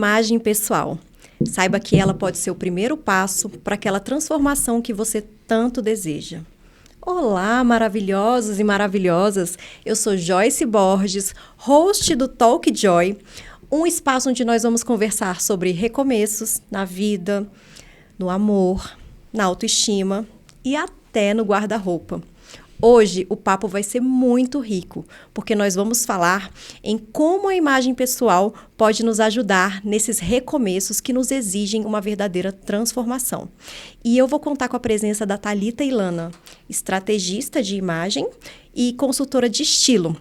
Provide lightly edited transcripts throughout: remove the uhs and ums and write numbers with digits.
imagem pessoal. Saiba que ela pode ser o primeiro passo para aquela transformação que você tanto deseja. Olá, maravilhosos e maravilhosas! Eu sou Joyce Borges, host do Talk Joy, um espaço onde nós vamos conversar sobre recomeços na vida, no amor, na autoestima e até no guarda-roupa. Hoje o papo vai ser muito rico, porque nós vamos falar em como a imagem pessoal pode nos ajudar nesses recomeços que nos exigem uma verdadeira transformação. E eu vou contar com a presença da Thalita Ilana, estrategista de imagem e consultora de estilo,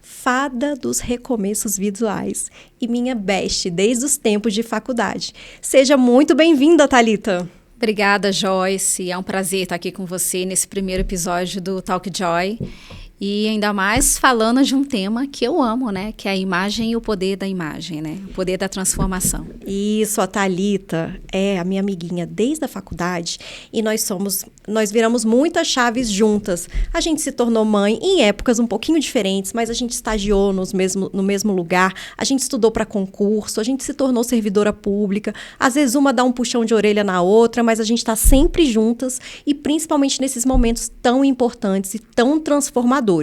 fada dos recomeços visuais e minha best desde os tempos de faculdade. Seja muito bem-vinda, Thalita! Obrigada, Joyce. É um prazer estar aqui com você nesse primeiro episódio do Talk Joy. E ainda mais falando de um tema que eu amo, né? Que é a imagem e o poder da imagem, né? O poder da transformação. Isso, a Thalita é a minha amiguinha desde a faculdade e nós viramos muitas chaves juntas. A gente se tornou mãe em épocas um pouquinho diferentes, mas a gente estagiou no mesmo lugar, a gente estudou para concurso, a gente se tornou servidora pública. Às vezes uma dá um puxão de orelha na outra, mas a gente está sempre juntas e principalmente nesses momentos tão importantes e tão transformadores.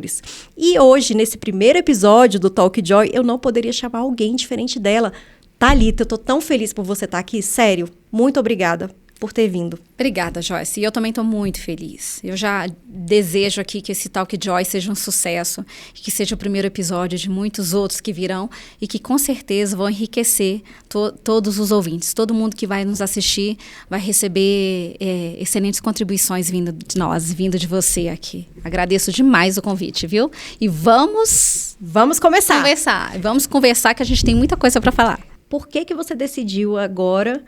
E hoje, nesse primeiro episódio do Talk Joy, eu não poderia chamar alguém diferente dela. Thalita, eu tô tão feliz por você estar aqui, sério. Muito obrigada por ter vindo. Obrigada, Joyce. E eu também estou muito feliz. Eu já desejo aqui que esse Talk Joy seja um sucesso, que seja o primeiro episódio de muitos outros que virão e que com certeza vão enriquecer todos os ouvintes. Todo mundo que vai nos assistir vai receber excelentes contribuições vindo de nós, vindo de você aqui. Agradeço demais o convite, viu? E vamos começar. Vamos conversar que a gente tem muita coisa para falar. Por que você decidiu agora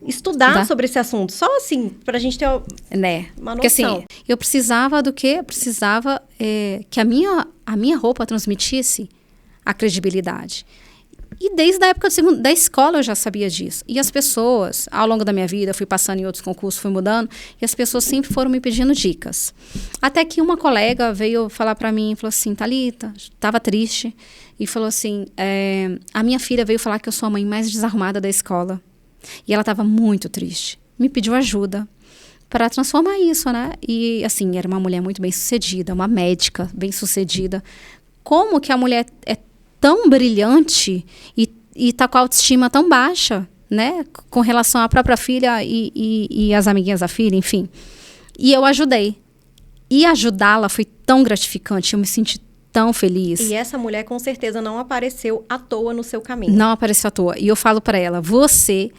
estudar sobre esse assunto? Só assim, pra gente ter uma noção. Porque assim, eu precisava do quê? Eu precisava que a minha roupa transmitisse a credibilidade. E desde a época da escola eu já sabia disso. E as pessoas, ao longo da minha vida, eu fui passando em outros concursos, fui mudando, e as pessoas sempre foram me pedindo dicas. Até que uma colega veio falar pra mim, falou assim, Thalita, estava triste, e falou assim, a minha filha veio falar que eu sou a mãe mais desarrumada da escola. E ela estava muito triste. Me pediu ajuda para transformar isso, né? E, assim, era uma mulher muito bem-sucedida, uma médica bem-sucedida. Como que a mulher é tão brilhante e está com a autoestima tão baixa, né? Com relação à própria filha e as amiguinhas da filha, enfim. E eu ajudei. E ajudá-la foi tão gratificante. Eu me senti tão feliz. E essa mulher, com certeza, não apareceu à toa no seu caminho. Não apareceu à toa. E eu falo para ela, você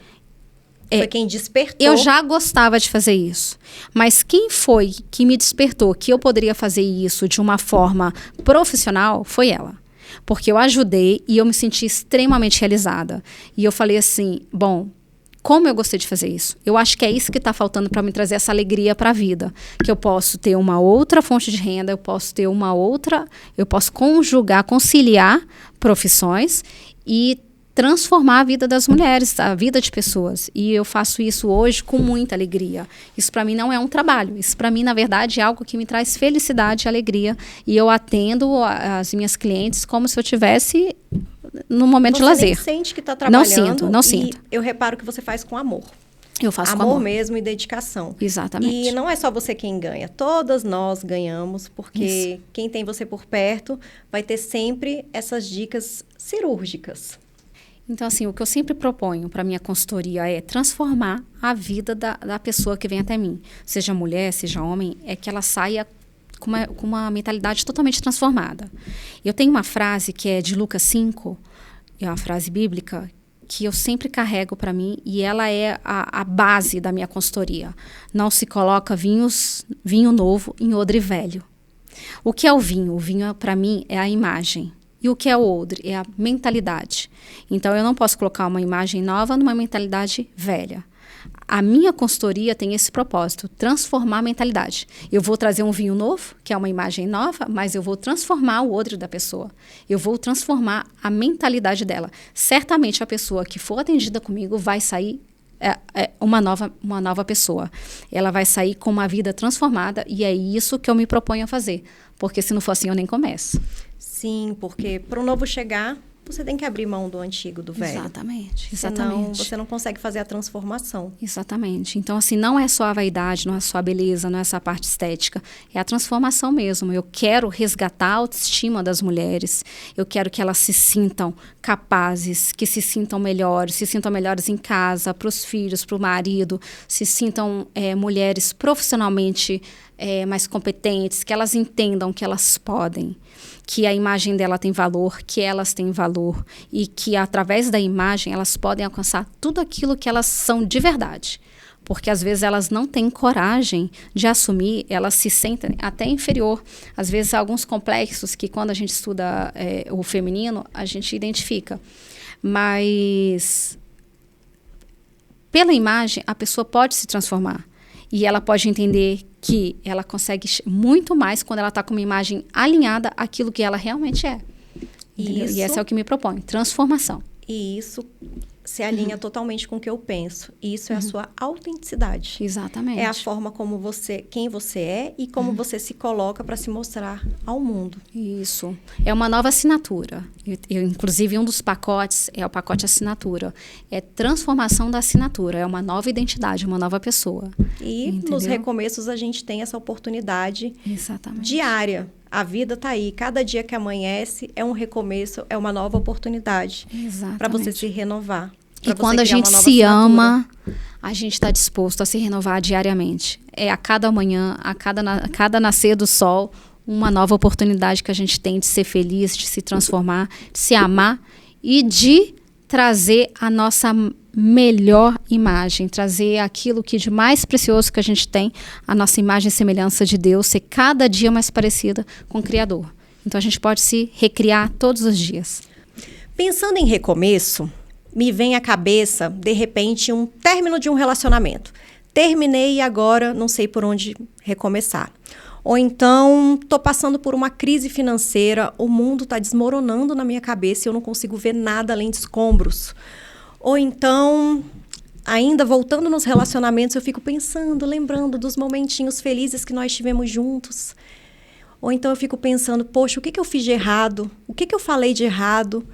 foi quem despertou. Eu já gostava de fazer isso. Mas quem foi que me despertou que eu poderia fazer isso de uma forma profissional foi ela. Porque eu ajudei e eu me senti extremamente realizada. E eu falei assim, bom, como eu gostei de fazer isso? Eu acho que é isso que está faltando para me trazer essa alegria para a vida. Que eu posso ter uma outra fonte de renda, eu posso conciliar profissões e transformar a vida das mulheres, a vida de pessoas. E eu faço isso hoje com muita alegria. Isso para mim não é um trabalho. Isso para mim, na verdade, é algo que me traz felicidade e alegria. E eu atendo as minhas clientes como se eu tivesse no momento de lazer. Você nem sente que está trabalhando. Não sinto. E eu reparo que você faz com amor. Eu faço com amor mesmo e dedicação. Exatamente. E não é só você quem ganha. Todas nós ganhamos, porque quem tem você por perto vai ter sempre essas dicas cirúrgicas. Então, assim, o que eu sempre proponho para a minha consultoria é transformar a vida da pessoa que vem até mim. Seja mulher, seja homem, é que ela saia com uma mentalidade totalmente transformada. Eu tenho uma frase que é de Lucas 5, é uma frase bíblica, que eu sempre carrego para mim e ela é a base da minha consultoria. Não se coloca vinho novo em odre velho. O que é o vinho? O vinho, para mim, é a imagem. E o que é o odre? É a mentalidade. Então, eu não posso colocar uma imagem nova numa mentalidade velha. A minha consultoria tem esse propósito, transformar a mentalidade. Eu vou trazer um vinho novo, que é uma imagem nova, mas eu vou transformar o odre da pessoa. Eu vou transformar a mentalidade dela. Certamente, a pessoa que for atendida comigo vai sair uma nova pessoa. Ela vai sair com uma vida transformada e é isso que eu me proponho a fazer. Porque se não for assim, eu nem começo. Sim, porque para o novo chegar, você tem que abrir mão do antigo, do velho. Exatamente. Senão você não consegue fazer a transformação. Exatamente. Então, assim, não é só a vaidade, não é só a beleza, não é só a parte estética. É a transformação mesmo. Eu quero resgatar a autoestima das mulheres. Eu quero que elas se sintam capazes, que se sintam melhores em casa, para os filhos, para o marido, se sintam mulheres profissionalmente mais competentes, que elas entendam que elas podem, que a imagem dela tem valor, que elas têm valor e que através da imagem elas podem alcançar tudo aquilo que elas são de verdade. Porque às vezes elas não têm coragem de assumir, elas se sentem até inferior. Às vezes há alguns complexos que quando a gente estuda o feminino, a gente identifica. Mas pela imagem a pessoa pode se transformar. E ela pode entender que ela consegue muito mais quando ela está com uma imagem alinhada àquilo que ela realmente é. E esse é o que me propõe, transformação. E isso se alinha totalmente com o que eu penso. E isso é a sua autenticidade. Exatamente. É a forma como quem você é e como você se coloca para se mostrar ao mundo. Isso. É uma nova assinatura. Inclusive, um dos pacotes é o pacote assinatura. É transformação da assinatura. É uma nova identidade, uma nova pessoa. E nos recomeços a gente tem essa oportunidade diária. A vida está aí. Cada dia que amanhece é um recomeço, é uma nova oportunidade para você se renovar. E quando a gente se ama, a gente está disposto a se renovar diariamente. É a cada manhã, a cada nascer do sol, uma nova oportunidade que a gente tem de ser feliz, de se transformar, de se amar e de trazer a nossa melhor imagem, trazer aquilo que de mais precioso que a gente tem, a nossa imagem e semelhança de Deus, ser cada dia mais parecida com o Criador. Então a gente pode se recriar todos os dias. Pensando em recomeço, me vem à cabeça, de repente, um término de um relacionamento. Terminei e agora não sei por onde recomeçar. Ou então, estou passando por uma crise financeira, o mundo está desmoronando na minha cabeça e eu não consigo ver nada além de escombros. Ou então, ainda voltando nos relacionamentos, eu fico pensando, lembrando dos momentinhos felizes que nós tivemos juntos. Ou então eu fico pensando, poxa, o que eu fiz de errado? O que eu falei de errado?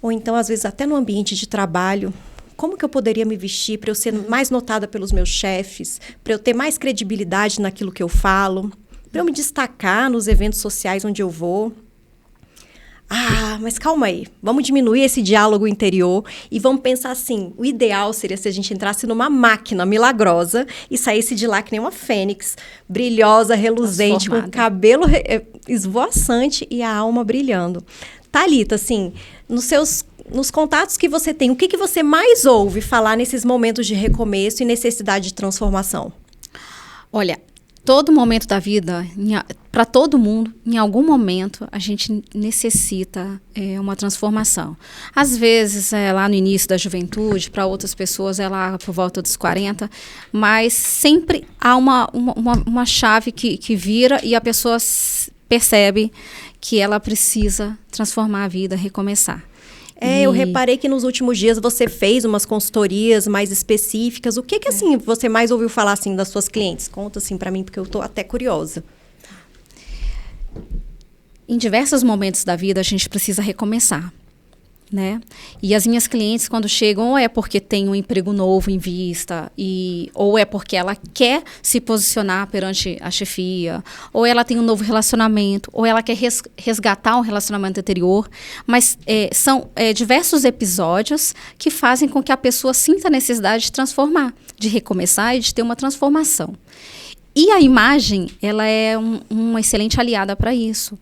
Ou então, às vezes, até no ambiente de trabalho, como que eu poderia me vestir para eu ser mais notada pelos meus chefes, para eu ter mais credibilidade naquilo que eu falo, para eu me destacar nos eventos sociais onde eu vou? Ah, mas calma aí, vamos diminuir esse diálogo interior e vamos pensar assim, o ideal seria se a gente entrasse numa máquina milagrosa e saísse de lá que nem uma fênix, brilhosa, reluzente, com o cabelo esvoaçante e a alma brilhando. Thalita, assim, nos contatos que você tem, o que você mais ouve falar nesses momentos de recomeço e necessidade de transformação? Olha, todo momento da vida, para todo mundo, em algum momento, a gente necessita uma transformação. Às vezes, lá no início da juventude, para outras pessoas, é lá por volta dos 40, mas sempre há uma chave que vira e a pessoa percebe que ela precisa transformar a vida, recomeçar. Eu reparei que nos últimos dias você fez umas consultorias mais específicas. O que assim, você mais ouviu falar assim, das suas clientes? Conta assim para mim, porque eu estou até curiosa. Em diversos momentos da vida, a gente precisa recomeçar, né? E as minhas clientes, quando chegam, ou é porque tem um emprego novo em vista, ou é porque ela quer se posicionar perante a chefia, ou ela tem um novo relacionamento, ou ela quer resgatar um relacionamento anterior. Mas são diversos episódios que fazem com que a pessoa sinta a necessidade de transformar, de recomeçar e de ter uma transformação. E a imagem, ela é uma excelente aliada para isso.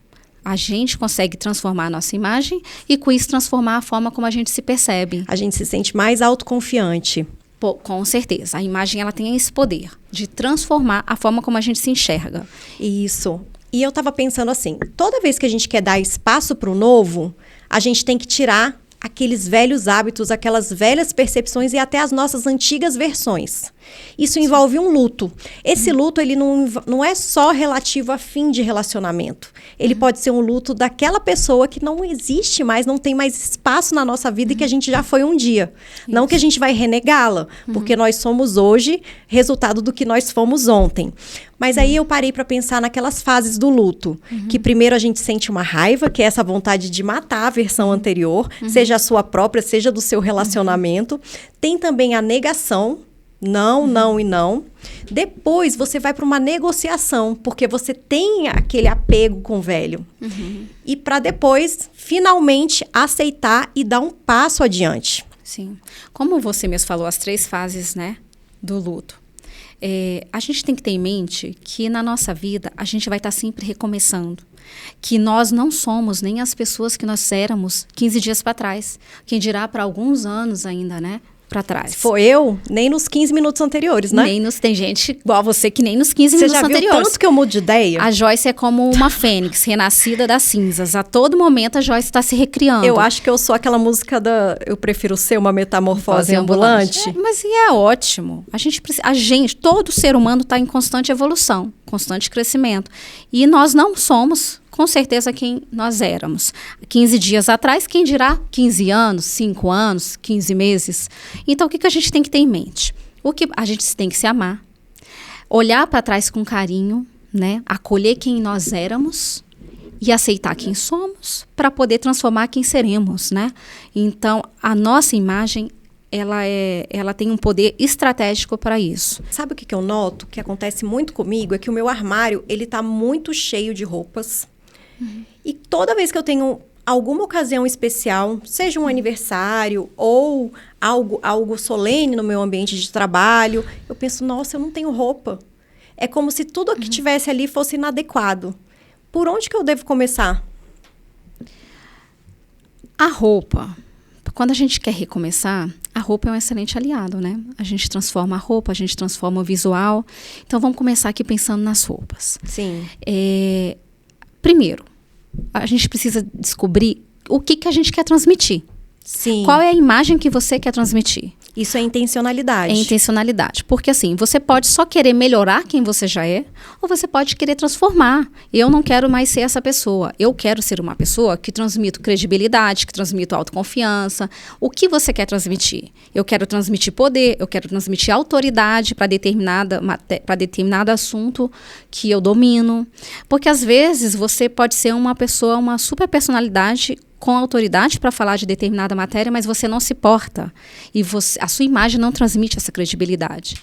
A gente consegue transformar a nossa imagem e, com isso, transformar a forma como a gente se percebe. A gente se sente mais autoconfiante. Com certeza. A imagem ela tem esse poder de transformar a forma como a gente se enxerga. Isso. E eu estava pensando assim, toda vez que a gente quer dar espaço para o novo, a gente tem que tirar aqueles velhos hábitos, aquelas velhas percepções e até as nossas antigas versões. Isso envolve um luto. Esse luto, ele não é só relativo a fim de relacionamento. Ele pode ser um luto daquela pessoa que não existe mais, não tem mais espaço na nossa vida e que a gente já foi um dia. Não que a gente vai renegá-la, porque nós somos hoje resultado do que nós fomos ontem. Mas aí eu parei para pensar naquelas fases do luto, que primeiro a gente sente uma raiva, que é essa vontade de matar a versão anterior, seja a sua própria, seja do seu relacionamento. Tem também a negação, não, não e não. Depois você vai para uma negociação, porque você tem aquele apego com o velho. E para depois, finalmente, aceitar e dar um passo adiante. Sim. Como você mesmo falou, as 3 fases, né, do luto. A gente tem que ter em mente que na nossa vida a gente vai estar sempre recomeçando. Que nós não somos nem as pessoas que nós éramos 15 dias para trás. Quem dirá para alguns anos ainda, né? Para trás. Se for eu, nem nos 15 minutos anteriores, né? Tem gente igual a você que nem nos 15 minutos anteriores. Você já viu tanto que eu mudo de ideia? A Joyce é como uma fênix, renascida das cinzas. A todo momento a Joyce está se recriando. Eu acho que eu sou aquela música da Eu Prefiro Ser uma Metamorfose Ambulante. Mas é ótimo. A gente, todo ser humano está em constante evolução, constante crescimento. E nós não somos, com certeza, quem nós éramos. 15 dias atrás, quem dirá 15 anos, 5 anos, 15 meses. Então, o que a gente tem que ter em mente? A gente tem que se amar, olhar para trás com carinho, né? Acolher quem nós éramos e aceitar quem somos para poder transformar quem seremos, né? Então, a nossa imagem, ela tem um poder estratégico para isso. Sabe o que eu noto? Que acontece muito comigo é que o meu armário, ele tá muito cheio de roupas. E toda vez que eu tenho alguma ocasião especial, seja um aniversário ou algo solene no meu ambiente de trabalho, eu penso, nossa, eu não tenho roupa. É como se tudo que tivesse ali fosse inadequado. Por onde que eu devo começar? A roupa. Quando a gente quer recomeçar, a roupa é um excelente aliado, né? A gente transforma a roupa, a gente transforma o visual. Então, vamos começar aqui pensando nas roupas. Sim. Primeiro, a gente precisa descobrir o que a gente quer transmitir. Sim. Qual é a imagem que você quer transmitir? Isso é intencionalidade. É intencionalidade. Porque assim, você pode só querer melhorar quem você já é, ou você pode querer transformar. Eu não quero mais ser essa pessoa. Eu quero ser uma pessoa que transmito credibilidade, que transmito autoconfiança. O que você quer transmitir? Eu quero transmitir poder, eu quero transmitir autoridade para determinado assunto que eu domino. Porque às vezes você pode ser uma pessoa, uma super personalidade com autoridade para falar de determinada matéria, mas você não se porta. E a sua imagem não transmite essa credibilidade.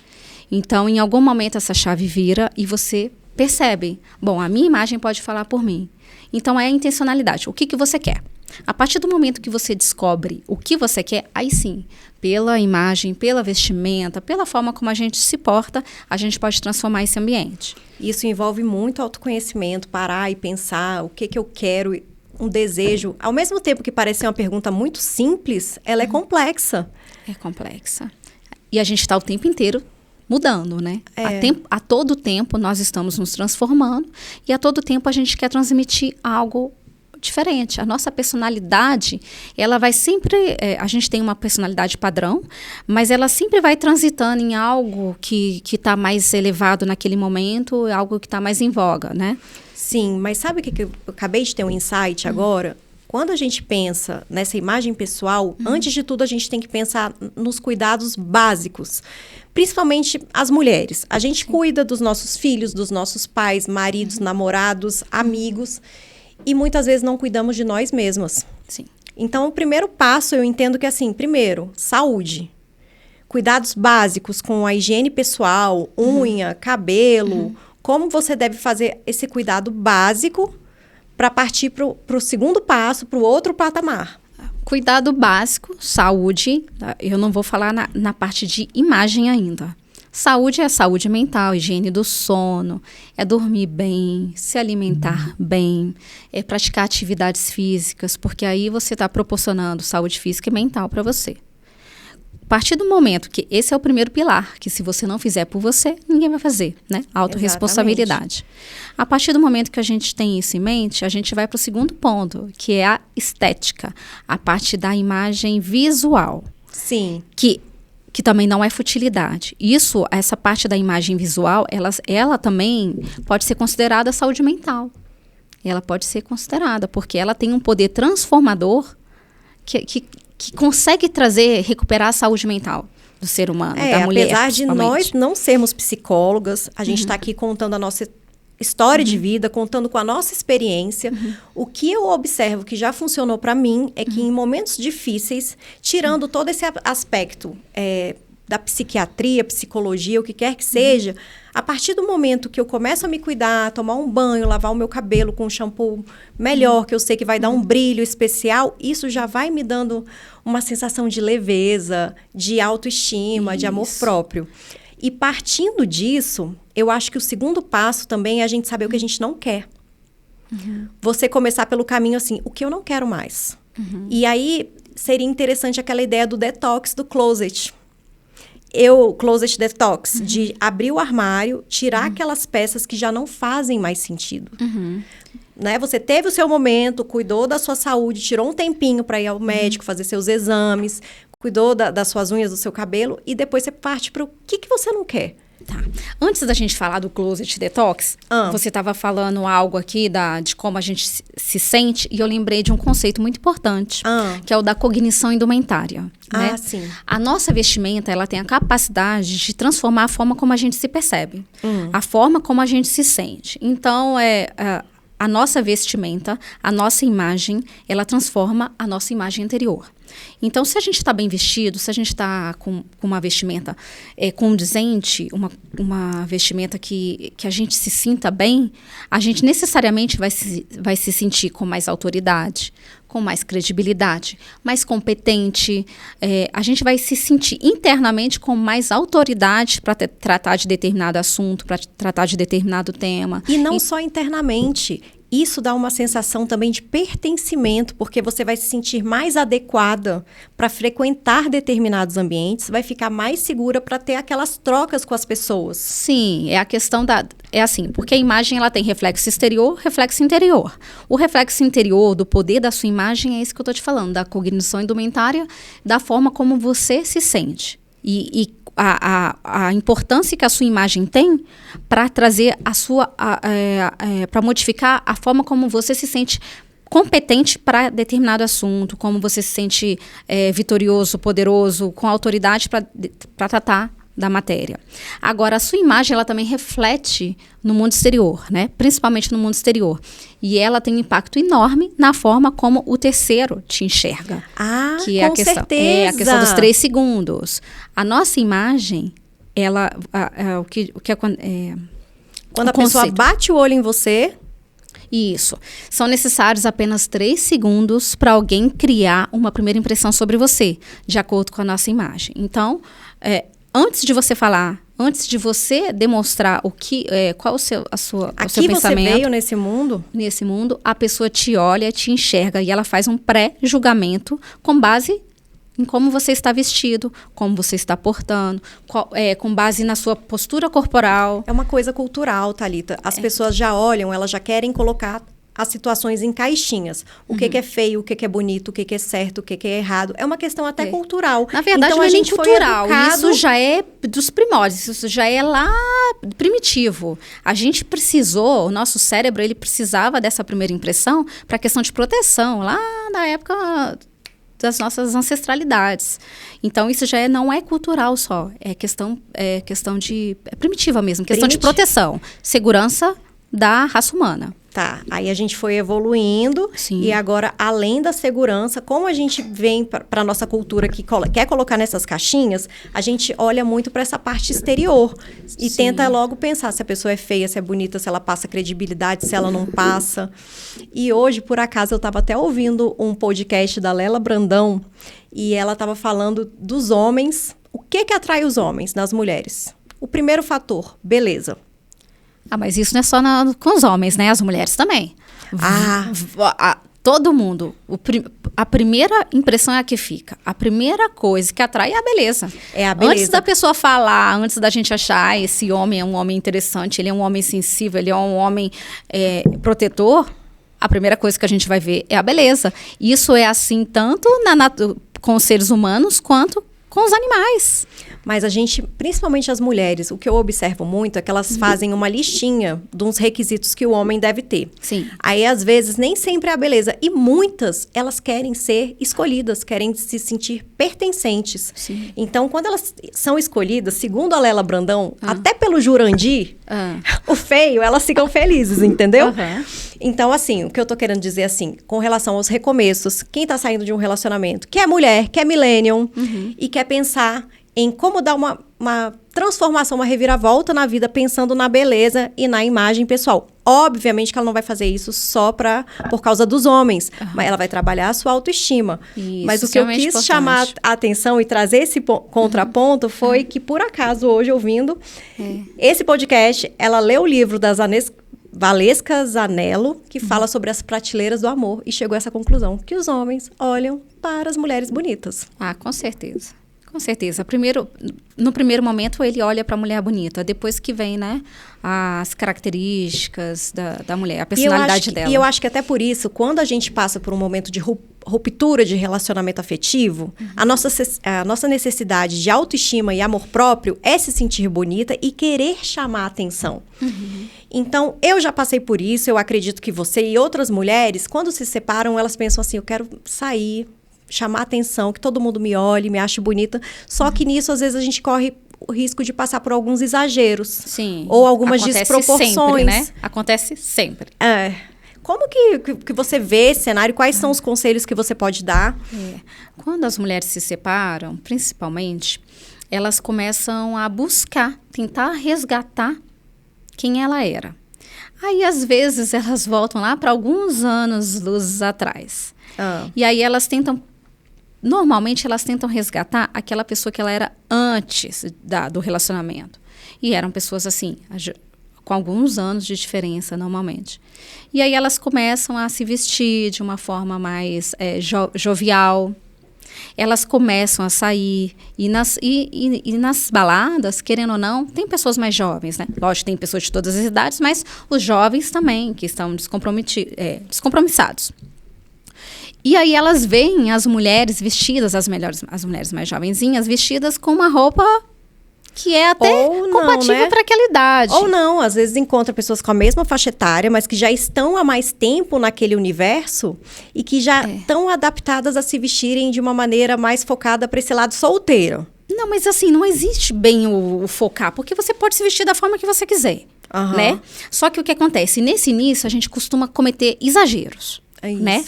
Então, em algum momento, essa chave vira e você percebe. Bom, a minha imagem pode falar por mim. Então, é a intencionalidade. O que você quer? A partir do momento que você descobre o que você quer, aí sim, pela imagem, pela vestimenta, pela forma como a gente se porta, a gente pode transformar esse ambiente. Isso envolve muito autoconhecimento, parar e pensar o que eu quero, um desejo. Ao mesmo tempo que parece uma pergunta muito simples, ela é complexa. É complexa. E a gente está o tempo inteiro mudando, né? A todo tempo nós estamos nos transformando e a todo tempo a gente quer transmitir algo diferente. A nossa personalidade, ela vai sempre... a gente tem uma personalidade padrão, mas ela sempre vai transitando em algo que está mais elevado naquele momento, algo que está mais em voga, né? Sim, mas sabe o que eu acabei de ter um insight agora? Quando a gente pensa nessa imagem pessoal, antes de tudo a gente tem que pensar nos cuidados básicos. Principalmente as mulheres. A gente cuida dos nossos filhos, dos nossos pais, maridos, namorados, amigos. E muitas vezes não cuidamos de nós mesmas. Sim. Então, o primeiro passo, eu entendo que assim, primeiro, saúde. Cuidados básicos com a higiene pessoal, unha, cabelo. Como você deve fazer esse cuidado básico para partir para o segundo passo, para o outro patamar. Cuidado básico, saúde. Eu não vou falar na parte de imagem ainda. Saúde é saúde mental, higiene do sono, é dormir bem, se alimentar bem, é praticar atividades físicas, porque aí você está proporcionando saúde física e mental para você. A partir do momento que esse é o primeiro pilar, que se você não fizer por você, ninguém vai fazer, né? Autorresponsabilidade. A partir do momento que a gente tem isso em mente, a gente vai para o segundo ponto, que é a estética, a parte da imagem visual. Sim. Que também não é futilidade. Essa parte da imagem visual, ela também pode ser considerada saúde mental. Ela pode ser considerada, porque ela tem um poder transformador que consegue recuperar a saúde mental. do ser humano, da mulher. Apesar de nós não sermos psicólogas, a gente está aqui contando a nossa história de vida, contando com a nossa experiência. O que eu observo que já funcionou para mim é que em momentos difíceis, tirando todo esse aspecto da psiquiatria, psicologia, o que quer que seja, a partir do momento que eu começo a me cuidar, tomar um banho, lavar o meu cabelo com um shampoo melhor, que eu sei que vai dar um brilho especial, isso já vai me dando uma sensação de leveza, de autoestima, de amor próprio. E partindo disso, eu acho que o segundo passo também é a gente saber o que a gente não quer. Você começar pelo caminho assim, o que eu não quero mais. E aí, seria interessante aquela ideia do detox do closet. Closet detox, de abrir o armário, tirar aquelas peças que já não fazem mais sentido. Né? Você teve o seu momento, cuidou da sua saúde, tirou um tempinho para ir ao médico, fazer seus exames, cuidou das suas unhas, do seu cabelo, e depois você parte para o que você não quer. Tá. Antes da gente falar do closet detox, você estava falando algo aqui de como a gente se sente, e eu lembrei de um conceito muito importante, que é o da cognição indumentária. Né? Sim. A nossa vestimenta, ela tem a capacidade de transformar a forma como a gente se percebe, a forma como a gente se sente. Então, a nossa vestimenta, a nossa imagem, ela transforma a nossa imagem interior. Então, se a gente está bem vestido, se a gente está com uma vestimenta condizente, uma vestimenta que a gente se sinta bem, a gente necessariamente vai se sentir com mais autoridade, com mais credibilidade, mais competente. A gente vai se sentir internamente com mais autoridade para tratar de determinado assunto, para tratar de determinado tema. E não só internamente. Isso dá uma sensação também de pertencimento, porque você vai se sentir mais adequada para frequentar determinados ambientes, vai ficar mais segura para ter aquelas trocas com as pessoas. Sim, é a questão é assim, porque a imagem ela tem reflexo exterior, reflexo interior. O reflexo interior do poder da sua imagem é isso que eu estou te falando, da cognição indumentária, da forma como você se sente. E a importância que a sua imagem tem para trazer para modificar a forma como você se sente competente para determinado assunto, como você se sente vitorioso, poderoso, com autoridade para tratar da matéria. Agora, a sua imagem, ela também reflete no mundo exterior, né? Principalmente no mundo exterior. E ela tem um impacto enorme na forma como o terceiro te enxerga. Que é com certeza. É a questão dos 3 segundos. A nossa imagem, ela... Quando a pessoa bate o olho em você... Isso. São necessários apenas 3 segundos para alguém criar uma primeira impressão sobre você, de acordo com a nossa imagem. Então, antes de você falar, antes de você demonstrar qual o seu pensamento... Aqui você veio nesse mundo? Nesse mundo, a pessoa te olha, te enxerga e ela faz um pré-julgamento com base em como você está vestido, como você está portando, com base na sua postura corporal. É uma coisa cultural, Thalita. As pessoas já olham, elas já querem colocar as situações em caixinhas. O que é feio, o que é bonito, o que é certo, o que é errado. É uma questão até cultural. Na verdade, então, não a é nem gente cultural. Foi educado... Isso já é dos primórdios. Isso já é lá primitivo. A gente precisou, o nosso cérebro, ele precisava dessa primeira impressão para a questão de proteção, lá na época das nossas ancestralidades. Então, isso já não é cultural só. É questão de... É primitiva mesmo. Questão de proteção. Segurança da raça humana. Tá, aí a gente foi evoluindo. Sim. E agora, além da segurança, como a gente vem para a nossa cultura que quer colocar nessas caixinhas, a gente olha muito para essa parte exterior e Sim. tenta logo pensar se a pessoa é feia, se é bonita, se ela passa credibilidade, se ela não passa. E hoje, por acaso, eu estava até ouvindo um podcast da Lela Brandão e ela estava falando dos homens. O que atrai os homens nas mulheres? O primeiro fator, beleza. Mas isso não é só com os homens, né? As mulheres também. Todo mundo. A primeira impressão é a que fica. A primeira coisa que atrai é a beleza. É a beleza. Antes da pessoa falar, antes da gente achar esse homem é um homem interessante, ele é um homem sensível, ele é um homem protetor, a primeira coisa que a gente vai ver é a beleza. Isso é assim tanto com os seres humanos quanto com os animais. Mas a gente, principalmente as mulheres, o que eu observo muito é que elas fazem uma listinha de uns requisitos que o homem deve ter. Sim. Aí, às vezes, nem sempre é a beleza. E muitas, elas querem ser escolhidas, querem se sentir pertencentes. Sim. Então, quando elas são escolhidas, segundo a Lela Brandão, até pelo Jurandir, o feio, elas ficam felizes, entendeu? Então, assim, o que eu tô querendo dizer, assim, com relação aos recomeços, quem tá saindo de um relacionamento, que é mulher, que é millennium, e quer pensar em como dar uma transformação, uma reviravolta na vida, pensando na beleza e na imagem pessoal. Obviamente que ela não vai fazer isso só por causa dos homens, mas ela vai trabalhar a sua autoestima. Isso, mas o que eu quis chamar a atenção e trazer esse contraponto foi que, por acaso, hoje, ouvindo esse podcast, ela leu o livro das Valesca Zanello, que fala sobre as prateleiras do amor, e chegou a essa conclusão, que os homens olham para as mulheres bonitas. Ah, com certeza. Com certeza. No primeiro momento, ele olha para a mulher bonita. Depois que vem, né, as características da mulher, a personalidade dela. E eu acho que até por isso, quando a gente passa por um momento de ruptura de relacionamento afetivo, a nossa necessidade de autoestima e amor próprio é se sentir bonita e querer chamar a atenção. Então, eu já passei por isso, eu acredito que você e outras mulheres, quando se separam, elas pensam assim, eu quero sair, chamar atenção, que todo mundo me olhe, me ache bonita. Só que nisso, às vezes, a gente corre o risco de passar por alguns exageros. Sim. Ou algumas desproporções. Sempre, né? Acontece sempre. Como que você vê esse cenário? Quais são os conselhos que você pode dar? Quando as mulheres se separam, principalmente, elas começam a buscar, tentar resgatar quem ela era. Aí, às vezes, elas voltam lá para alguns anos-luz atrás. E aí elas tentam... Normalmente, elas tentam resgatar aquela pessoa que ela era antes do relacionamento. E eram pessoas assim, com alguns anos de diferença, normalmente. E aí elas começam a se vestir de uma forma mais jovial. Elas começam a sair. E nas baladas, querendo ou não, tem pessoas mais jovens, né? Lógico, tem pessoas de todas as idades, mas os jovens também, que estão descompromissados. E aí elas veem as mulheres vestidas, as mulheres mais jovenzinhas, vestidas com uma roupa que é até compatível para aquela idade. Ou não, às vezes encontra pessoas com a mesma faixa etária, mas que já estão há mais tempo naquele universo e que já estão adaptadas a se vestirem de uma maneira mais focada para esse lado solteiro. Não, mas assim, não existe bem o focar, porque você pode se vestir da forma que você quiser, né? Só que o que acontece? Nesse início, a gente costuma cometer exageros. Né?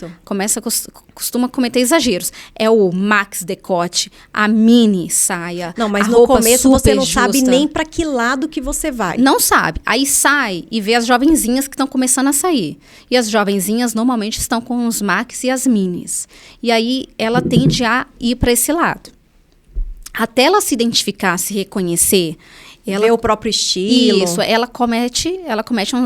Costuma cometer exageros. É o max decote, a mini saia. Não, mas a no roupa começo você não justa. sabe nem para que lado que você vai. Não sabe. Aí sai e vê as jovenzinhas que estão começando a sair. E as jovenzinhas normalmente estão com os max e as minis. E aí ela tende a ir para esse lado. Até ela se identificar, se reconhecer. Ela vê o próprio estilo. Isso, ela comete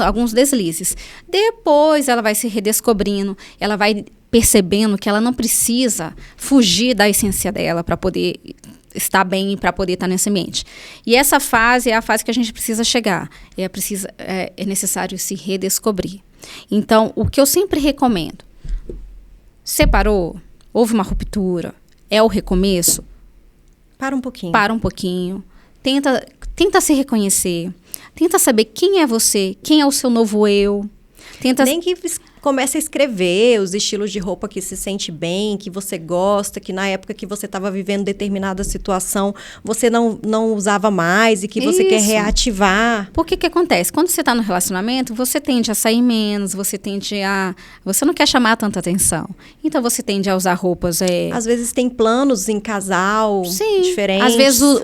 alguns deslizes. Depois ela vai se redescobrindo, ela vai percebendo que ela não precisa fugir da essência dela para poder estar bem e para poder estar nesse ambiente. E essa fase é a fase que a gente precisa chegar. É necessário se redescobrir. Então, o que eu sempre recomendo, separou, houve uma ruptura, é o recomeço? Para um pouquinho. Para um pouquinho. Tenta se reconhecer. Tenta saber quem é você, quem é o seu novo eu. Nem que comece a escrever os estilos de roupa que se sente bem, que você gosta, que na época que você estava vivendo determinada situação, você não usava mais e que você quer reativar. Porque o que acontece? Quando você está no relacionamento, você tende a sair menos, você não quer chamar tanta atenção. Então, você tende a usar roupas... Às vezes tem planos em casal diferentes.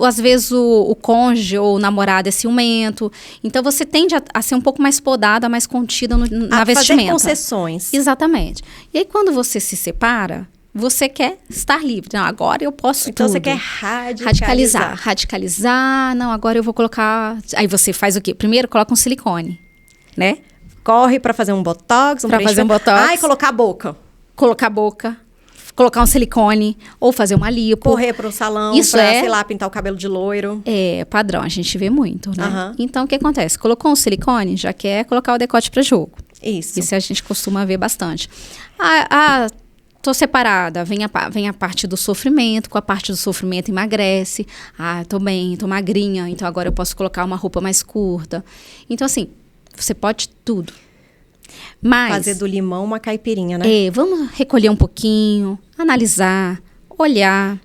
Às vezes o cônjuge ou o namorado é ciumento. Então, você tende a ser um pouco mais podada, mais contida na vestimenta. Fazer concessões. Exatamente. E aí, quando você se separa, você quer estar livre. Não, agora eu posso então, tudo. Você quer radicalizar. Radicalizar. Não, agora eu vou colocar... Aí você faz o quê? Primeiro, coloca um silicone, né? Corre para fazer um botox. E colocar a boca. Colocar a boca. Colocar um silicone ou fazer uma lipo. Correr para um salão sei lá, pintar o cabelo de loiro. É padrão, a gente vê muito, né? Então, o que acontece? Colocou um silicone, já quer colocar o decote para jogo. Isso a gente costuma ver bastante. Há tô separada, vem a parte do sofrimento, com a parte do sofrimento emagrece. Ah, tô bem, tô magrinha, então agora eu posso colocar uma roupa mais curta. Então, assim, você pode tudo. Mas, fazer do limão uma caipirinha, né? vamos recolher um pouquinho, analisar, olhar.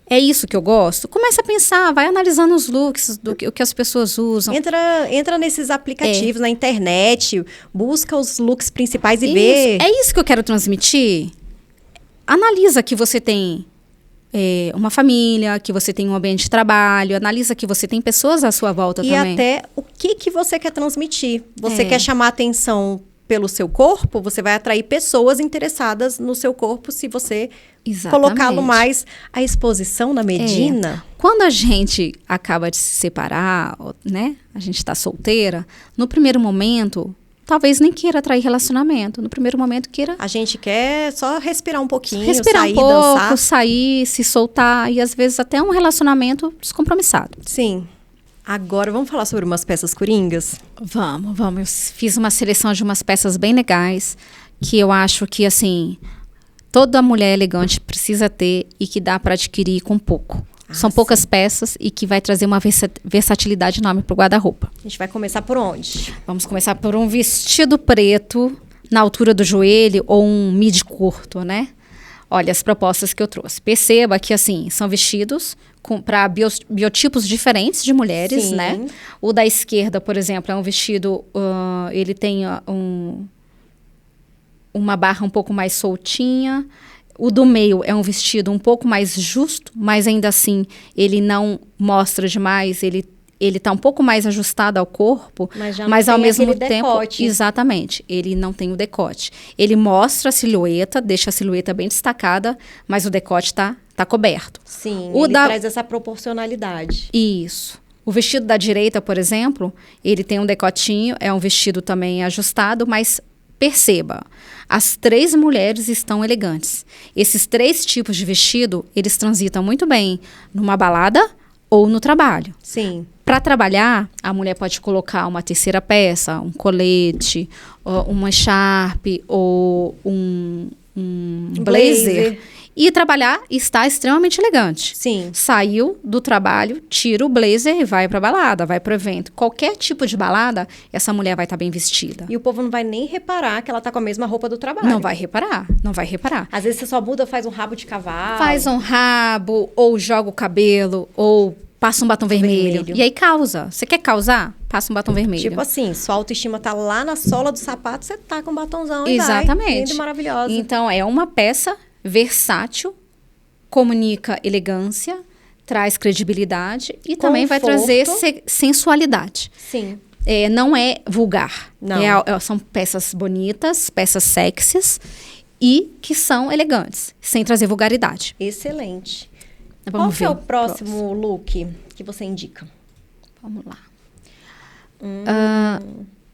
É isso que eu gosto? Começa a pensar, vai analisando os looks, o que as pessoas usam. Entra nesses aplicativos, na internet, busca os looks principais e Isso. vê. É isso que eu quero transmitir? Analisa que você tem uma família, que você tem um ambiente de trabalho, analisa que você tem pessoas à sua volta E também. até o que você quer transmitir. Você quer chamar atenção pelo seu corpo, você vai atrair pessoas interessadas no seu corpo se você colocá-lo mais à exposição na Medina. Quando a gente acaba de se separar, né? A gente está solteira, no primeiro momento, talvez nem queira atrair relacionamento. No primeiro momento queira... A gente quer só respirar um pouquinho, respirar sair, um pouco, dançar. sair, se soltar e às vezes até um relacionamento descompromissado. Sim. Agora, vamos falar sobre umas peças coringas? Vamos. Eu fiz uma seleção de umas peças bem legais, que eu acho que, assim, toda mulher elegante precisa ter e que dá para adquirir com pouco. São poucas peças e que vai trazer uma versatilidade enorme para o guarda-roupa. A gente vai começar por onde? Vamos começar por um vestido preto na altura do joelho ou um midi curto, né? Olha as propostas que eu trouxe. Perceba que, assim, são vestidos para biotipos diferentes de mulheres, Sim. né? O da esquerda, por exemplo, é um vestido... ele tem uma barra um pouco mais soltinha. O do meio é um vestido um pouco mais justo, mas ainda assim ele não mostra demais, ele está um pouco mais ajustado ao corpo, mas ao mesmo tempo, decote. Exatamente, ele não tem o decote. Ele mostra a silhueta, deixa a silhueta bem destacada, mas o decote tá coberto. Sim, ele traz essa proporcionalidade. Isso. O vestido da direita, por exemplo, ele tem um decotinho, é um vestido também ajustado, mas perceba, as 3 mulheres estão elegantes. Esses 3 tipos de vestido, eles transitam muito bem numa balada ou no trabalho. Sim. Para trabalhar, a mulher pode colocar uma terceira peça, um colete, uma echarpe ou um blazer. E trabalhar está extremamente elegante. Sim. Saiu do trabalho, tira o blazer e vai para balada, vai para o evento. Qualquer tipo de balada, essa mulher vai estar bem vestida. E o povo não vai nem reparar que ela tá com a mesma roupa do trabalho. Não vai reparar. Às vezes você só muda, faz um rabo de cavalo. Faz um rabo, ou joga o cabelo, ou passa um batom vermelho. E aí causa. Você quer causar? Passa um batom vermelho. Tipo assim, sua autoestima tá lá na sola do sapato, você tá com um batomzão Exatamente. e vai. Linda e maravilhosa. Então, é uma peça versátil, comunica elegância, traz credibilidade e também vai trazer sensualidade. Sim. Não é vulgar. Não. São peças bonitas, peças sexys e que são elegantes, sem trazer vulgaridade. Excelente. Vamos Qual ver que é o próximo look que você indica? Vamos lá.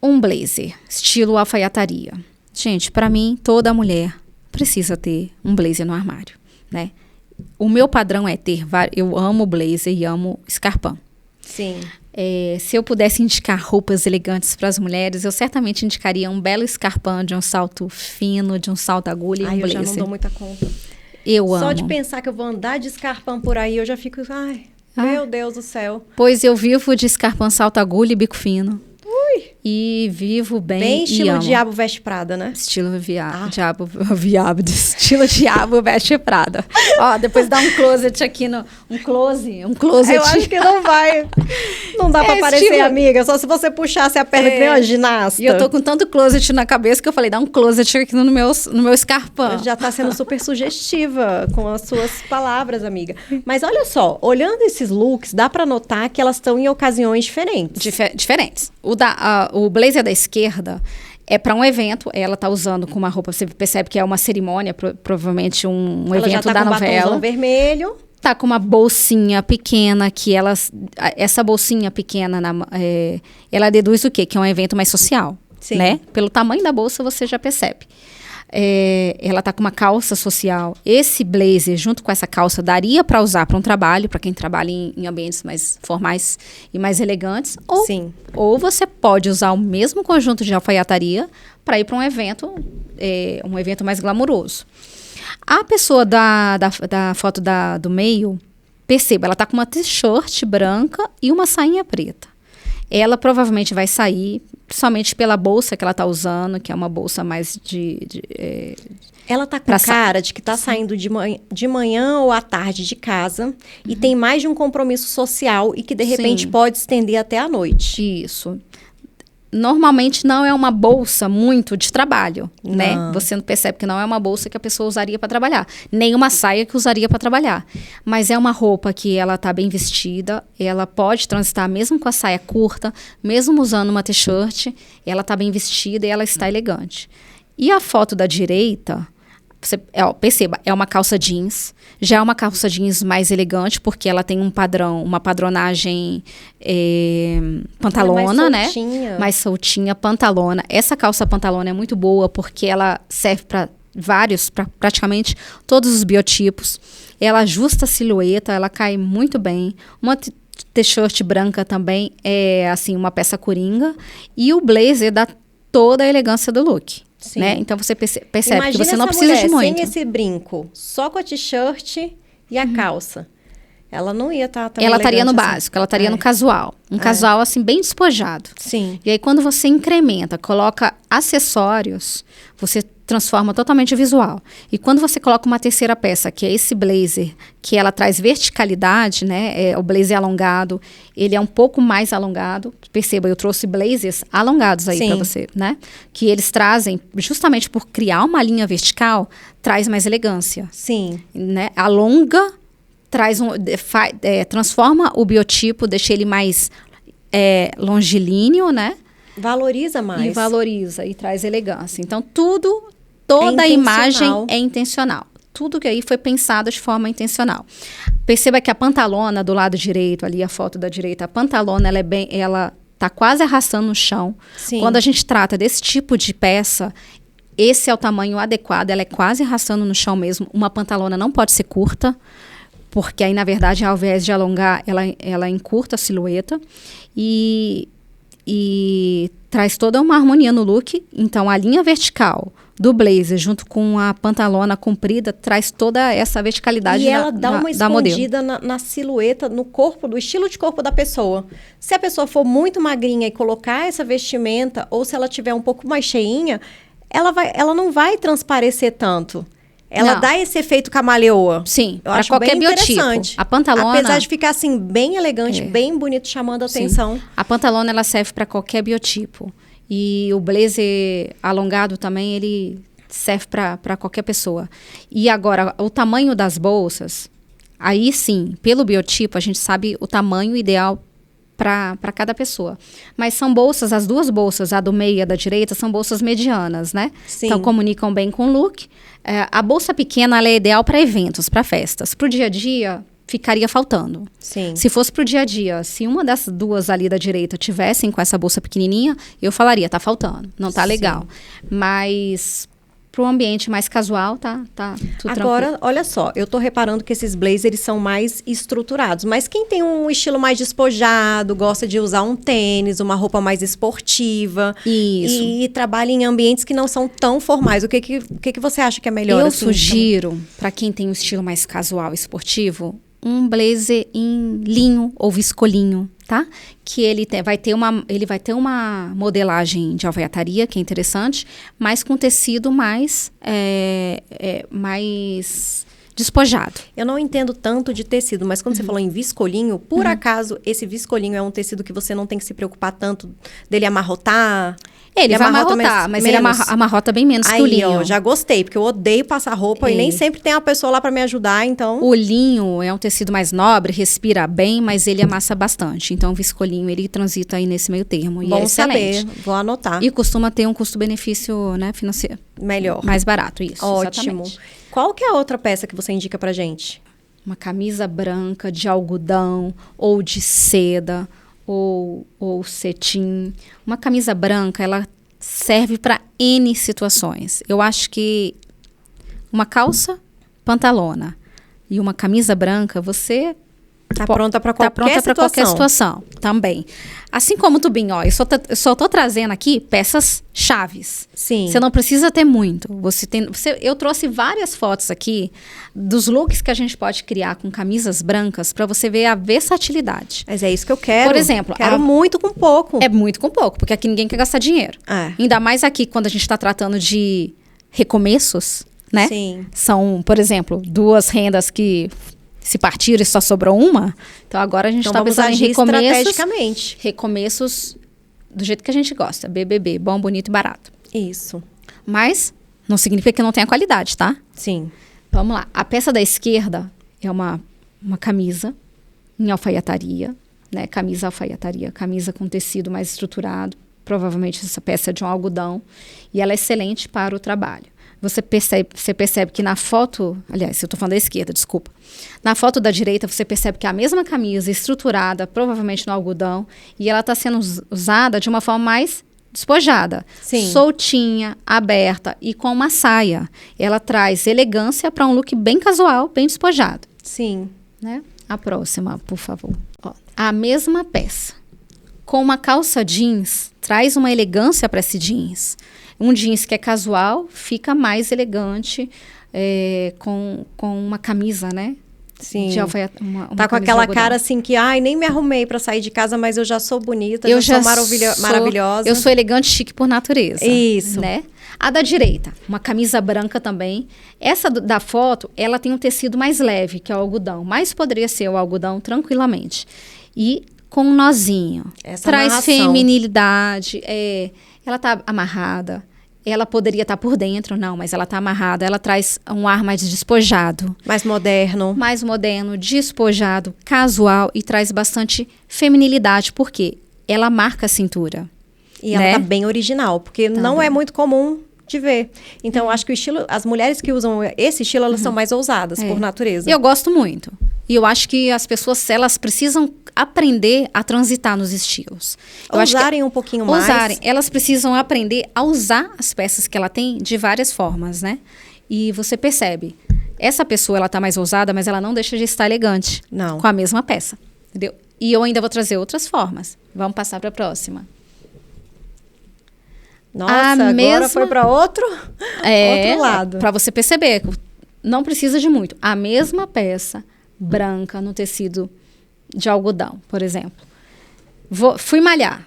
Um blazer, estilo alfaiataria. Gente, para mim, toda mulher precisa ter um blazer no armário, né? O meu padrão é ter... Eu amo blazer e amo escarpão. Sim. Se eu pudesse indicar roupas elegantes para as mulheres, eu certamente indicaria um belo escarpão de um salto fino, de um salto agulha e um blazer. Eu já não dou muita conta. Eu amo. Só de pensar que eu vou andar de escarpão por aí, eu já fico... Meu Deus do céu. Pois eu vivo de escarpão, salto agulha e bico fino. Ui! E vivo bem. Bem estilo amo. Diabo Veste Prada, né? Estilo estilo Diabo Veste Prada. Ó, depois dá um closet aqui um closet. Eu acho que não vai. Não dá pra aparecer, amiga. Só se você puxasse a perna que nem uma ginasta. E eu tô com tanto closet na cabeça que eu falei, dá um closet aqui no meu escarpão. Já tá sendo super sugestiva com as suas palavras, amiga. Mas olha só, olhando esses looks, dá pra notar que elas estão em ocasiões diferentes. Diferentes. O blazer da esquerda é para um evento, ela tá usando com uma roupa, você percebe que é uma cerimônia, provavelmente um ela evento já tá da com novela. Batomzão vermelho. Tá com uma bolsinha pequena, essa bolsinha pequena, ela deduz o quê? Que é um evento mais social, Sim. né? Pelo tamanho da bolsa, você já percebe. ela tá com uma calça social. Esse blazer, junto com essa calça, daria para usar para um trabalho, para quem trabalha em ambientes mais formais e mais elegantes. Sim. Ou você pode usar o mesmo conjunto de alfaiataria para ir para um evento mais glamouroso. A pessoa da foto do meio, perceba, ela tá com uma t-shirt branca e uma sainha preta. Ela provavelmente vai sair, somente pela bolsa que ela tá usando, que é uma bolsa mais Ela tá com cara de que tá saindo de manhã ou à tarde de casa e tem mais de um compromisso social e que, de repente, pode estender até a noite. Isso. Normalmente não é uma bolsa muito de trabalho, né? Você não percebe que não é uma bolsa que a pessoa usaria para trabalhar, nem uma saia que usaria para trabalhar. Mas é uma roupa que ela tá bem vestida, ela pode transitar mesmo com a saia curta, mesmo usando uma t-shirt, ela tá bem vestida e ela está elegante. E a foto da direita, perceba, é uma calça jeans. Já é uma calça jeans mais elegante, porque ela tem um padrão, uma padronagem pantalona, mais soltinha. Né? Mais soltinha, pantalona. Essa calça pantalona é muito boa, porque ela serve para praticamente todos os biotipos. Ela ajusta a silhueta, ela cai muito bem. Uma t-shirt branca também é, assim, uma peça coringa. E o blazer dá toda a elegância do look. Né? Então você percebe Imagina que você não essa precisa mulher de muito. sem esse brinco, só com a t-shirt e a calça. Ela não ia estar tão Ela estaria no assim. básico, ela estaria no casual. Um casual, assim, bem despojado. Sim. E aí, quando você incrementa, coloca acessórios, você transforma totalmente o visual. E quando você coloca uma terceira peça, que é esse blazer, que ela traz verticalidade, né? O blazer alongado, ele é um pouco mais alongado. Perceba, eu trouxe blazers alongados aí para você, né? Que eles trazem, justamente por criar uma linha vertical, traz mais elegância. Sim. Né? Alonga, transforma o biotipo, deixa ele mais longilíneo, né? Valoriza mais. E valoriza, e traz elegância. Então, toda a imagem é intencional. Tudo que aí foi pensado de forma intencional. Perceba que a pantalona do lado direito, ali a foto da direita, a pantalona, ela tá quase arrastando no chão. Sim. Quando a gente trata desse tipo de peça, esse é o tamanho adequado, ela é quase arrastando no chão mesmo. Uma pantalona não pode ser curta, porque aí, na verdade, ao invés de alongar, ela encurta a silhueta e traz toda uma harmonia no look. Então, a linha vertical do blazer, junto com a pantalona comprida, traz toda essa verticalidade e ela dá uma escondida modelo. na silhueta, no corpo, do estilo de corpo da pessoa. Se a pessoa for muito magrinha e colocar essa vestimenta, ou se ela tiver um pouco mais cheinha, ela não vai transparecer tanto. Ela dá esse efeito camaleoa. Sim, eu acho qualquer bem interessante. A pantalona, apesar de ficar assim bem elegante, bem bonito, chamando a atenção. A pantalona ela serve para qualquer biotipo. E o blazer alongado também, ele serve para qualquer pessoa. E agora, o tamanho das bolsas, aí sim, pelo biotipo, a gente sabe o tamanho ideal para cada pessoa. Mas são bolsas, as duas bolsas, a do meio e a da direita, são bolsas medianas, né? Sim. Então, comunicam bem com o look. A bolsa pequena, ela é ideal para eventos, para festas. Para o dia a dia, ficaria faltando. Sim. Se fosse para o dia a dia, se uma das duas ali da direita tivessem com essa bolsa pequenininha, eu falaria, tá faltando, não tá legal. Mas para o ambiente mais casual, tá tudo agora, tranquilo. olha só, eu tô reparando que esses blazers são mais estruturados. Mas quem tem um estilo mais despojado, gosta de usar um tênis, uma roupa mais esportiva. Isso. E trabalha em ambientes que não são tão formais. O que você acha que é melhor? Eu assim, sugiro, para quem tem um estilo mais casual, esportivo, um blazer em linho ou viscolinho, tá? Que ele vai ter uma modelagem de alfaiataria, que é interessante, mas com tecido mais despojado. Eu não entendo tanto de tecido, mas quando você falou em viscolinho, por acaso esse viscolinho é um tecido que você não tem que se preocupar tanto dele amarrotar? Ele vai amarrotar, mas ele amarrota bem menos que o linho. Ó, já gostei, porque eu odeio passar roupa e nem sempre tem uma pessoa lá para me ajudar, então... O linho é um tecido mais nobre, respira bem, mas ele amassa bastante. Então, o viscolinho, ele transita aí nesse meio termo. Bom e é excelente. saber, vou anotar. E costuma ter um custo-benefício, né, financeiro. Melhor. Mais barato, isso. Ótimo. Exatamente. Qual que é a outra peça que você indica pra gente? Uma camisa branca de algodão ou de seda ou cetim. Uma camisa branca, ela serve para N situações. Eu acho que uma calça pantalona e uma camisa branca, você Tá pronta para qualquer situação também. Assim como o Tubinho, ó, eu só tô trazendo aqui peças chaves. Sim. Você não precisa ter muito. Eu trouxe várias fotos aqui dos looks que a gente pode criar com camisas brancas para você ver a versatilidade. Mas é isso que eu quero. Por exemplo, quero muito com pouco. É muito com pouco, porque aqui ninguém quer gastar dinheiro. Ainda mais aqui quando a gente está tratando de recomeços, né? Sim. São, por exemplo, 2 rendas que se partiram e só sobrou uma. Então agora a gente está pensando em recomeços. Estrategicamente. Recomeços do jeito que a gente gosta. BBB, bom, bonito e barato. Isso. Mas não significa que não tenha qualidade, tá? Sim. Vamos lá. A peça da esquerda é uma camisa em alfaiataria, né? Camisa alfaiataria, camisa com tecido mais estruturado. Provavelmente essa peça é de um algodão. E ela é excelente para o trabalho. Você percebe que na foto... Aliás, eu estou falando da esquerda, desculpa. Na foto da direita, você percebe que é a mesma camisa estruturada, provavelmente no algodão, e ela está sendo usada de uma forma mais despojada. Sim. Soltinha, aberta e com uma saia. Ela traz elegância para um look bem casual, bem despojado. Sim. Né? A próxima, por favor. Ó, a mesma peça. Com uma calça jeans, traz uma elegância para esse jeans. Um jeans que é casual, fica mais elegante com uma camisa, né? Sim. Uma tá com aquela cara assim que, ai, nem me arrumei para sair de casa, mas eu já sou bonita, eu já sou maravilhosa. Eu sou elegante, chique por natureza. Isso. Né? A da direita, uma camisa branca também. Essa da foto, ela tem um tecido mais leve, que é o algodão. Mas poderia ser o algodão tranquilamente. E com um nozinho. Essa traz amarração. Feminilidade. Ela tá amarrada. Ela poderia estar por dentro, não, mas ela está amarrada. Ela traz um ar mais despojado. Mais moderno. Mais moderno, despojado, casual e traz bastante feminilidade. Por quê? Ela marca a cintura. E ela tá bem original, porque não é muito comum de ver. Então, eu acho que o estilo, as mulheres que usam esse estilo, elas são mais ousadas, por natureza. Eu gosto muito. E eu acho que as pessoas, elas precisam aprender a transitar nos estilos. Ousarem um pouquinho mais. Elas precisam aprender a usar as peças que ela tem de várias formas, né? E você percebe, essa pessoa, ela tá mais ousada, mas ela não deixa de estar elegante. Não. Com a mesma peça, entendeu? E eu ainda vou trazer outras formas. Vamos passar para a próxima. Nossa, agora foi para outro lado. Para você perceber, não precisa de muito. A mesma peça branca no tecido de algodão, por exemplo. Fui malhar.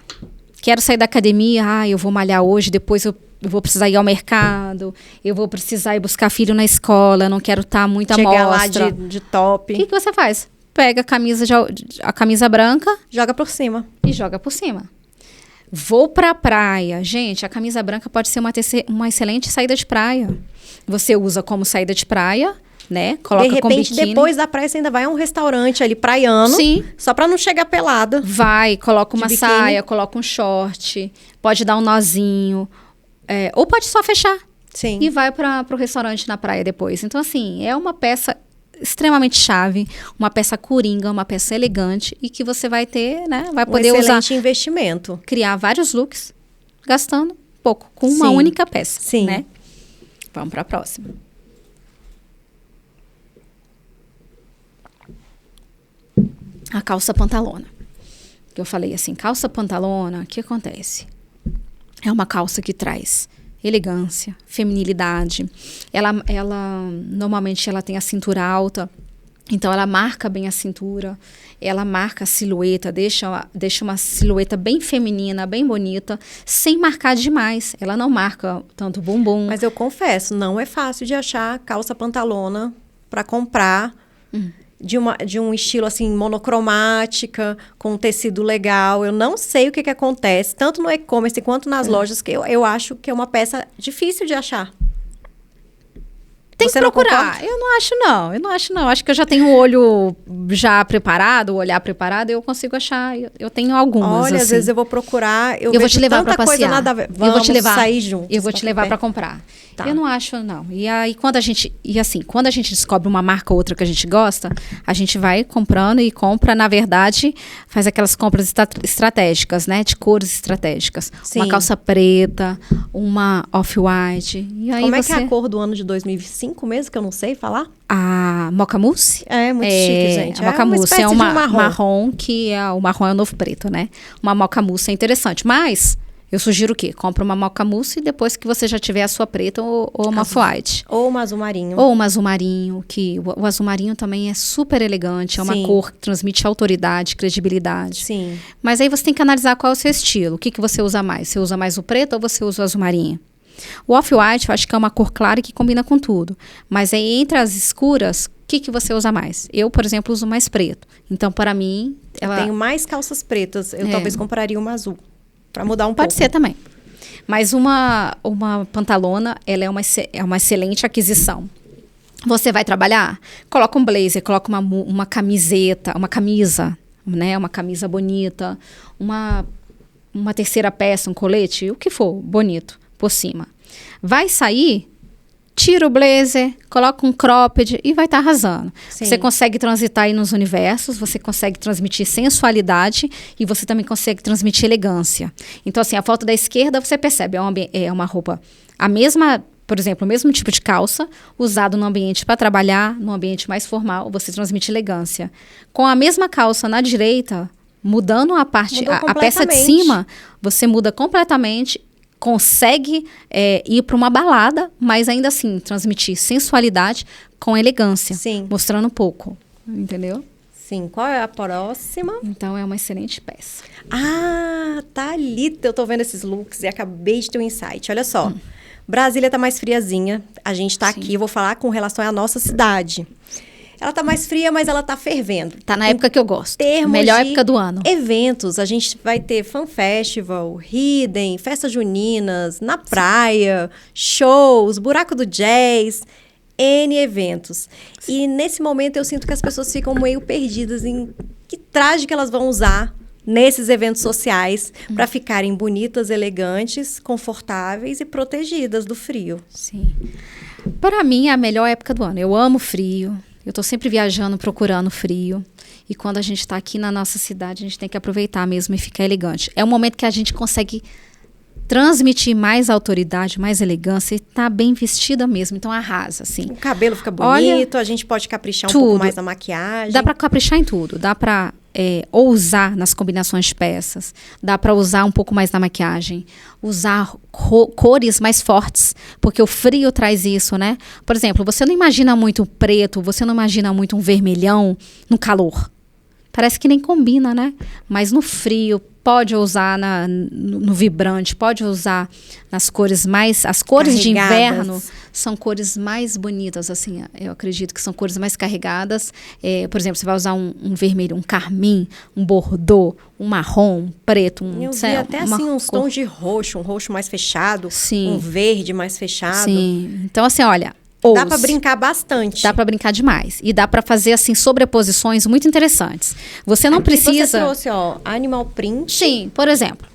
Quero sair da academia. Eu vou malhar hoje, depois eu vou precisar ir ao mercado, eu vou precisar ir buscar filho na escola, não quero estar muito à mostra. Chegar lá de top. O que você faz? Pega a camisa branca... Joga por cima. E joga por cima. Vou pra praia. Gente, a camisa branca pode ser uma excelente saída de praia. Você usa como saída de praia, né? Coloca de repente, com biquíni. Depois da praia, você ainda vai a um restaurante ali praiano. Sim. Só pra não chegar pelada. Vai, coloca uma saia, coloca um short. Pode dar um nozinho. Ou pode só fechar. Sim. E vai pro restaurante na praia depois. Então, assim, é uma peça extremamente chave, uma peça coringa, uma peça elegante e que você vai ter, né? Vai poder usar. Excelente investimento. Criar vários looks, gastando pouco, com uma única peça. Sim. Né? Vamos para a próxima. A calça pantalona. Que eu falei assim, calça pantalona, o que acontece? É uma calça que traz elegância, feminilidade. Ela normalmente ela tem a cintura alta, então ela marca bem a cintura, ela marca a silhueta, deixa uma silhueta bem feminina, bem bonita, sem marcar demais. Ela não marca tanto o bumbum. Mas eu confesso, não é fácil de achar calça pantalona para comprar. De um estilo assim, monocromática, com um tecido legal. Eu não sei o que acontece, tanto no e-commerce quanto nas lojas, que eu acho que é uma peça difícil de achar. Tem que procurar. Eu não acho não. Acho que eu já tenho o olho já preparado, o olhar preparado, eu consigo achar. Eu tenho algumas. Olha, assim. às vezes eu vou procurar, eu vou te levar para passear. Nada a ver. Eu vou te levar. Sair juntos. Eu vou te levar para comprar. Tá. Eu não acho, não. E aí, quando a gente descobre uma marca ou outra que a gente gosta, a gente vai comprando e compra, na verdade, faz aquelas compras estratégicas, né? De cores estratégicas. Sim. Uma calça preta, uma off-white. E aí Como é que é a cor do ano de 2005 mesmo, que eu não sei falar? A Mocha Mousse? É, muito chique, gente. A Mocha Mousse é uma marrom, que o marrom é o novo preto, né? Uma Mocha Mousse é interessante, mas eu sugiro o quê? Compra uma Mocha Mousse e depois que você já tiver a sua preta ou uma off-white. Ou uma azul marinho. Ou uma azul marinho, que o azul marinho também é super elegante, é uma cor que transmite autoridade, credibilidade. Sim. Mas aí você tem que analisar qual é o seu estilo. O que você usa mais? Você usa mais o preto ou você usa o azul marinho? O off-white, eu acho que é uma cor clara que combina com tudo. Mas aí, entre as escuras, o que você usa mais? Eu, por exemplo, uso mais preto. Então, para mim... Eu tenho mais calças pretas. Eu talvez compraria uma azul. Para mudar um pouco. Pode ser também. Mas uma pantalona, ela é uma excelente aquisição. Você vai trabalhar? Coloca um blazer, coloca uma camiseta, uma camisa, né? Uma camisa bonita, uma terceira peça, um colete, o que for bonito por cima. Vai sair, tira o blazer, coloca um cropped e vai estar arrasando. Sim. Você consegue transitar aí nos universos, você consegue transmitir sensualidade e você também consegue transmitir elegância. Então, assim, a foto da esquerda você percebe, é uma roupa, por exemplo, o mesmo tipo de calça, usado no ambiente para trabalhar, num ambiente mais formal, você transmite elegância. Com a mesma calça na direita, mudando a peça de cima, você muda completamente, consegue ir para uma balada, mas ainda assim transmitir sensualidade com elegância. Sim. Mostrando um pouco, entendeu? Sim. Qual é a próxima? Então, é uma excelente peça. Ah, Thalita, eu tô vendo esses looks e acabei de ter um insight. Olha só, Brasília tá mais friazinha, a gente tá aqui, eu vou falar com relação à nossa cidade. Ela tá mais fria, mas ela tá fervendo. Tá na época que eu gosto. Melhor época do ano. Eventos, a gente vai ter Fan Festival, Hidden, festas juninas, na praia, shows, Buraco do Jazz, N eventos. E nesse momento eu sinto que as pessoas ficam meio perdidas em que traje que elas vão usar nesses eventos sociais para ficarem bonitas, elegantes, confortáveis e protegidas do frio. Sim. Para mim é a melhor época do ano. Eu amo frio. Eu estou sempre viajando, procurando frio. E quando a gente está aqui na nossa cidade, a gente tem que aproveitar mesmo e ficar elegante. É um momento que a gente consegue transmitir mais autoridade, mais elegância e tá bem vestida mesmo. Então, arrasa, assim. O cabelo fica bonito, a gente pode caprichar um pouco mais na maquiagem. Dá para caprichar em tudo. Dá para ousar nas combinações de peças. Dá para usar um pouco mais na maquiagem. Usar cores mais fortes, porque o frio traz isso, né? Por exemplo, você não imagina muito preto, você não imagina muito um vermelhão no calor. Parece que nem combina, né? Mas no frio, pode usar no vibrante, pode usar nas cores mais... As cores de inverno são cores mais bonitas, assim. Eu acredito que são cores mais carregadas. Por exemplo, você vai usar um vermelho, um carmim, um bordeaux, um marrom, um preto. Eu vi até assim uns tons de roxo, um roxo mais fechado, um verde mais fechado. Sim. Então, assim, olha... Dá para brincar bastante. Dá para brincar demais. E dá para fazer, assim, sobreposições muito interessantes. Você não precisa... Você trouxe, animal print. Sim, por exemplo.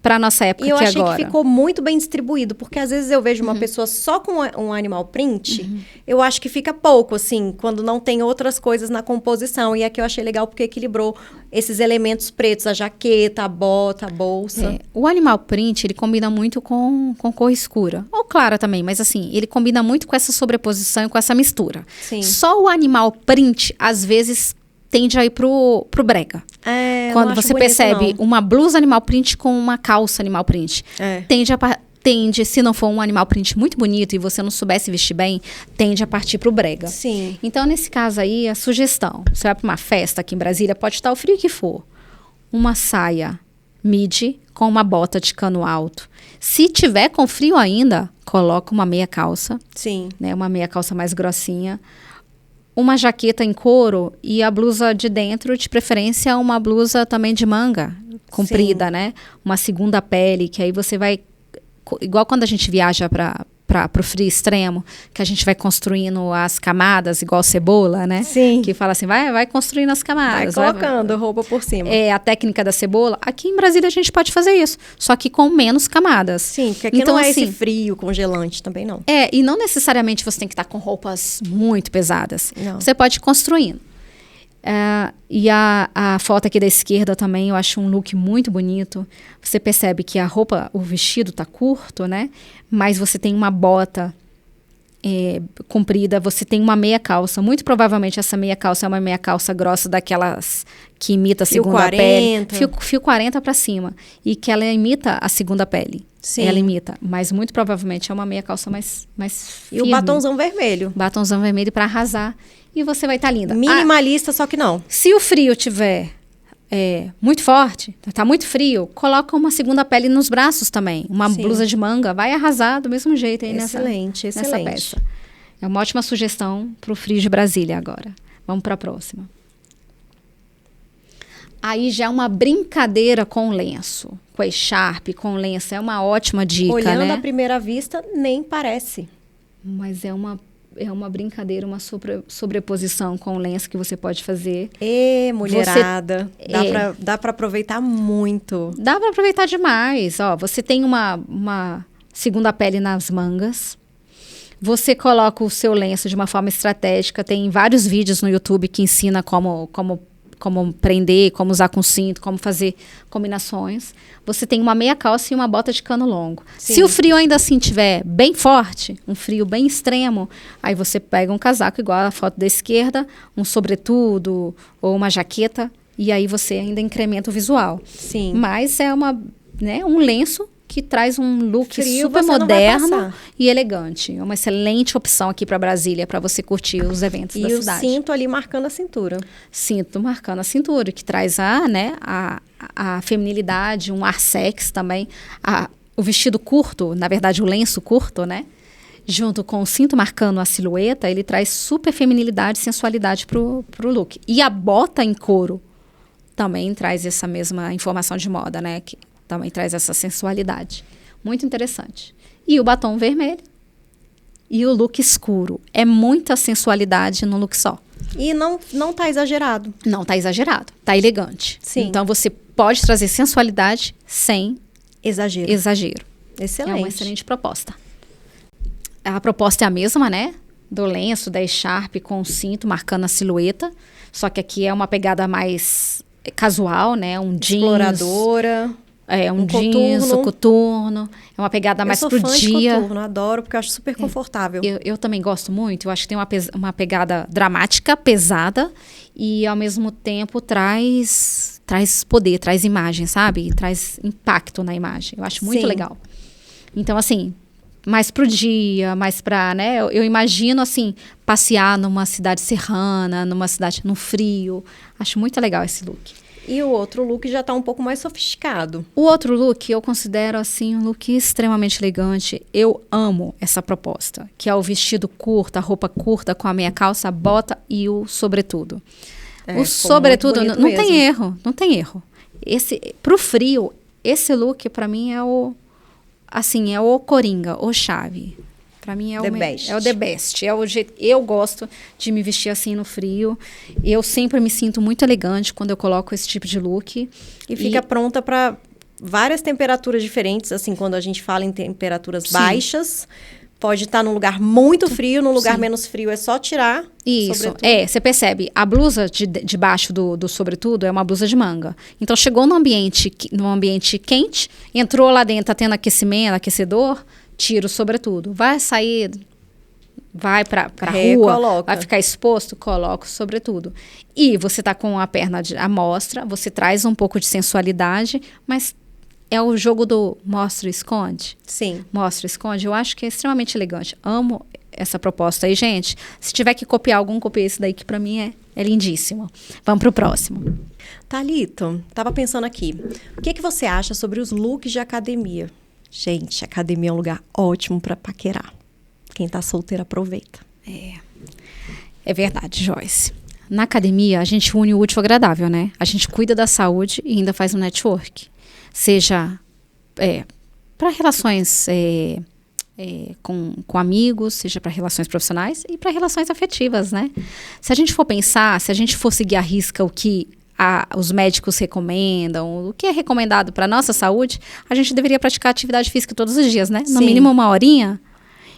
Para nossa época aqui agora. E eu achei que ficou muito bem distribuído, porque às vezes eu vejo uma pessoa só com um animal print, eu acho que fica pouco, assim, quando não tem outras coisas na composição. E aqui eu achei legal porque equilibrou esses elementos pretos, a jaqueta, a bota, a bolsa. O animal print, ele combina muito com cor escura. Ou clara também, mas assim, ele combina muito com essa sobreposição e com essa mistura. Sim. Só o animal print, às vezes, tende a ir pro brega. Quando você percebe uma blusa animal print com uma calça animal print. Tende, se não for um animal print muito bonito e você não soubesse vestir bem, tende a partir pro brega. Sim. Então, nesse caso aí, a sugestão. Você vai para uma festa aqui em Brasília, pode estar o frio que for. Uma saia midi com uma bota de cano alto. Se tiver com frio ainda, coloca uma meia calça. Sim. Né, uma meia calça mais grossinha. Uma jaqueta em couro e a blusa de dentro, de preferência, uma blusa também de manga comprida, né? Uma segunda pele, que aí você vai... Igual quando a gente viaja para para o frio extremo, que a gente vai construindo as camadas, igual cebola, né? Sim. Que fala assim, vai construindo as camadas. Vai colocando roupa por cima. É a técnica da cebola. Aqui em Brasília a gente pode fazer isso, só que com menos camadas. Sim, porque aqui então, não é assim, esse frio congelante também, não. E não necessariamente você tem que estar com roupas muito pesadas. Não. Você pode ir construindo. E a foto aqui da esquerda também, eu acho um look muito bonito. Você percebe que a roupa, o vestido tá curto, né? Mas você tem uma bota comprida, você tem uma meia calça. Muito provavelmente essa meia calça é uma meia calça grossa daquelas que imita a segunda pele. Fio 40 para cima. E que ela imita a segunda pele. Sim. Ela imita. Mas muito provavelmente é uma meia calça mais firme. E o batonzão vermelho. Batonzão vermelho para arrasar. E você vai estar linda. Minimalista, só que não. Se o frio tiver muito forte, tá muito frio, coloca uma segunda pele nos braços também. Uma blusa de manga, vai arrasar do mesmo jeito aí nessa peça. É uma ótima sugestão para o frio de Brasília agora. Vamos para a próxima. Aí já é uma brincadeira com lenço. Com a echarpe, com lenço. É uma ótima dica, Olhando né? à primeira vista, nem parece. Mas é uma brincadeira, uma sobreposição com o lenço que você pode fazer. Mulherada. Dá pra aproveitar muito. Dá para aproveitar demais. Ó, você tem uma segunda pele nas mangas. Você coloca o seu lenço de uma forma estratégica. Tem vários vídeos no YouTube que ensina como prender, como usar com cinto, como fazer combinações. Você tem uma meia calça e uma bota de cano longo. Sim. Se o frio ainda assim estiver bem forte, um frio bem extremo, aí você pega um casaco igual a foto da esquerda, um sobretudo ou uma jaqueta, e aí você ainda incrementa o visual. Sim. Mas é um lenço que traz um look Frio, super você não vai moderno passar. e elegante. É uma excelente opção aqui para Brasília, para você curtir os eventos da cidade. E o cinto ali marcando a cintura. Cinto marcando a cintura, que traz a feminilidade, um ar sexy também. O vestido curto, na verdade o lenço curto, né? Junto com o cinto marcando a silhueta, ele traz super feminilidade e sensualidade pro look. E a bota em couro também traz essa mesma informação de moda, né? Que também traz essa sensualidade. Muito interessante. E o batom vermelho. E o look escuro. É muita sensualidade no look só. E não tá exagerado. Não tá exagerado. Tá elegante. Sim. Então, você pode trazer sensualidade sem Exagero. Excelente. É uma excelente proposta. A proposta é a mesma, né? Do lenço, da echarpe com o cinto marcando a silhueta. Só que aqui é uma pegada mais casual, né? Um jeans. Exploradora. Um jeans, um coturno. É uma pegada mais pro dia. Eu sou fã de coturno, adoro, porque eu acho super confortável. Eu também gosto muito. Eu acho que tem uma pegada dramática, pesada. E, ao mesmo tempo, traz poder, traz imagem, sabe? E traz impacto na imagem. Eu acho muito legal. Então, assim, mais pro dia, mais pra, né? Eu imagino, assim, passear numa cidade serrana, numa cidade no frio. Acho muito legal esse look. E o outro look já tá um pouco mais sofisticado. O outro look eu considero, assim, um look extremamente elegante. Eu amo essa proposta, que é o vestido curto, a roupa curta com a meia calça, a bota e o sobretudo. O sobretudo não tem erro, não tem erro. Pro frio, esse look para mim é o coringa, o chave. Para mim é o the best. É o jeito. Eu gosto de me vestir assim no frio. Eu sempre me sinto muito elegante quando eu coloco esse tipo de look. E fica pronta para várias temperaturas diferentes. Assim, quando a gente fala em temperaturas baixas, pode estar num lugar muito frio, num lugar menos frio é só tirar. Isso. Você percebe. A blusa de baixo do sobretudo é uma blusa de manga. Então, chegou num ambiente quente, entrou lá dentro, tá tendo aquecedor, tira o sobretudo. Vai sair, vai pra rua, vai ficar exposto, coloca o sobretudo. E você tá com a perna à mostra, você traz um pouco de sensualidade, mas é o jogo do mostra e esconde. Sim. Mostra e esconde. Eu acho que é extremamente elegante. Amo essa proposta aí, gente. Se tiver que copiar algum, copie esse daí, que pra mim é lindíssimo. Vamos pro próximo. Thalita, tava pensando aqui. O que você acha sobre os looks de academia? Gente, academia é um lugar ótimo para paquerar. Quem tá solteiro aproveita. É verdade, Joyce. Na academia, a gente une o útil ao agradável, né? A gente cuida da saúde e ainda faz um network. Seja para relações com amigos, seja para relações profissionais e para relações afetivas, né? Se a gente for pensar, se a gente for seguir à risca o que os médicos recomendam, o que é recomendado para a nossa saúde, a gente deveria praticar atividade física todos os dias, né? No Sim. mínimo 1 horinha.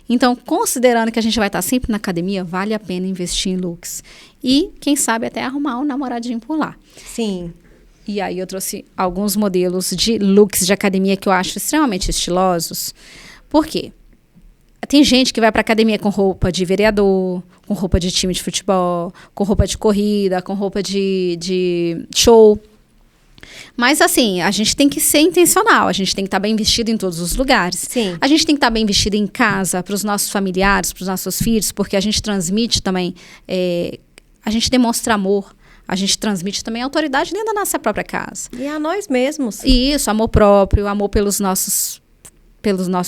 Então, considerando que a gente vai estar sempre na academia, vale a pena investir em looks. E, quem sabe, até arrumar um namoradinho por lá. Sim. E aí eu trouxe alguns modelos de looks de academia que eu acho extremamente estilosos. Por quê? Tem gente que vai para academia com roupa de vereador, com roupa de time de futebol, com roupa de corrida, com roupa de show. Mas, assim, a gente tem que ser intencional. A gente tem que estar bem vestido em todos os lugares. Sim. A gente tem que estar bem vestido em casa, para os nossos familiares, para os nossos filhos, porque a gente transmite também, a gente demonstra amor. A gente transmite também autoridade dentro da nossa própria casa. E a nós mesmos. E isso, amor próprio, amor pelos nossos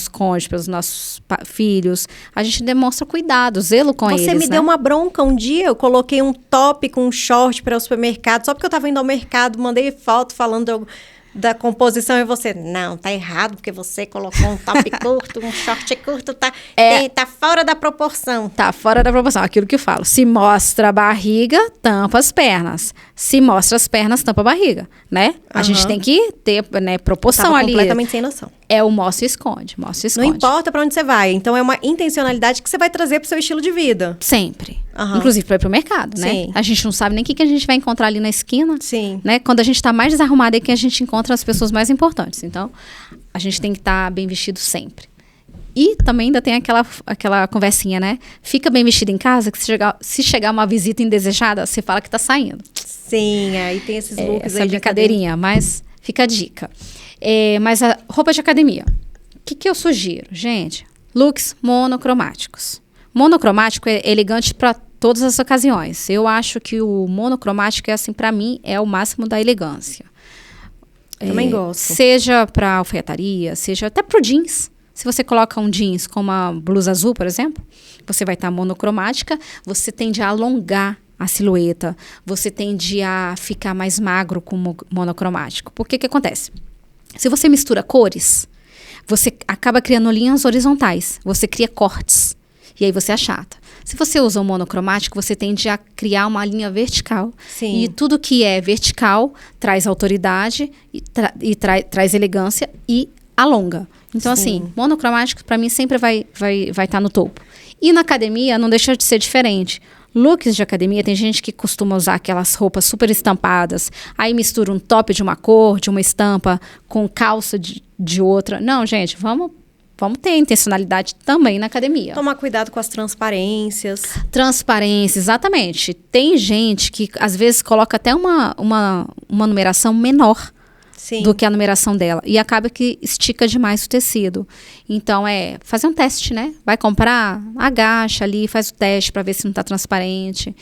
cônjuges, pelos nossos filhos. A gente demonstra cuidado, zelo com eles, Você me né? deu uma bronca um dia, eu coloquei um top com um short para o supermercado, só porque eu estava indo ao mercado, mandei foto falando da composição e você, não, tá errado, porque você colocou um top curto, um short curto, tá fora da proporção. Tá fora da proporção, aquilo que eu falo. Se mostra a barriga, tampa as pernas. Se mostra as pernas, tampa a barriga, né? A gente tem que ter, né, proporção Tava ali. completamente sem noção. É o mostra e esconde, mostra e esconde. Não importa para onde você vai, então é uma intencionalidade que você vai trazer pro seu estilo de vida. Sempre. Aham. Inclusive para ir pro mercado, né? Sim. A gente não sabe nem o que a gente vai encontrar ali na esquina. Sim. Né? Quando a gente tá mais desarrumado é que a gente encontra as pessoas mais importantes. Então, a gente tem que estar bem vestido sempre. E também ainda tem aquela conversinha, né? Fica bem vestido em casa, que se chegar uma visita indesejada, você fala que tá saindo. Sim, aí tem esses looks Essa aí de brincadeirinha, mas fica a dica. Mas a roupa de academia. O que eu sugiro? Gente, looks monocromáticos. Monocromático é elegante para todas as ocasiões. Eu acho que o monocromático, assim, para mim, é o máximo da elegância. Também gosto. Seja para alfaiataria, seja até pro jeans. Se você coloca um jeans com uma blusa azul, por exemplo, você vai estar monocromática, você tende a alongar a silhueta, você tende a ficar mais magro com monocromático. Por que acontece? Se você mistura cores, você acaba criando linhas horizontais, você cria cortes, e aí você achata. Se você usa um monocromático, você tende a criar uma linha vertical. Sim. E tudo que é vertical traz autoridade, traz elegância e alonga. Então, Sim. assim, monocromático para mim sempre vai estar no topo. E na academia não deixa de ser diferente. Looks de academia, tem gente que costuma usar aquelas roupas super estampadas, aí mistura um top de uma cor, de uma estampa, com calça de outra. Não, gente, vamos ter intencionalidade também na academia. Tomar cuidado com as transparências. Transparência, exatamente. Tem gente que às vezes coloca até uma numeração menor. Sim. Do que a numeração dela. E acaba que estica demais o tecido. Então, fazer um teste, né? Vai comprar, agacha ali, faz o teste para ver se não está transparente.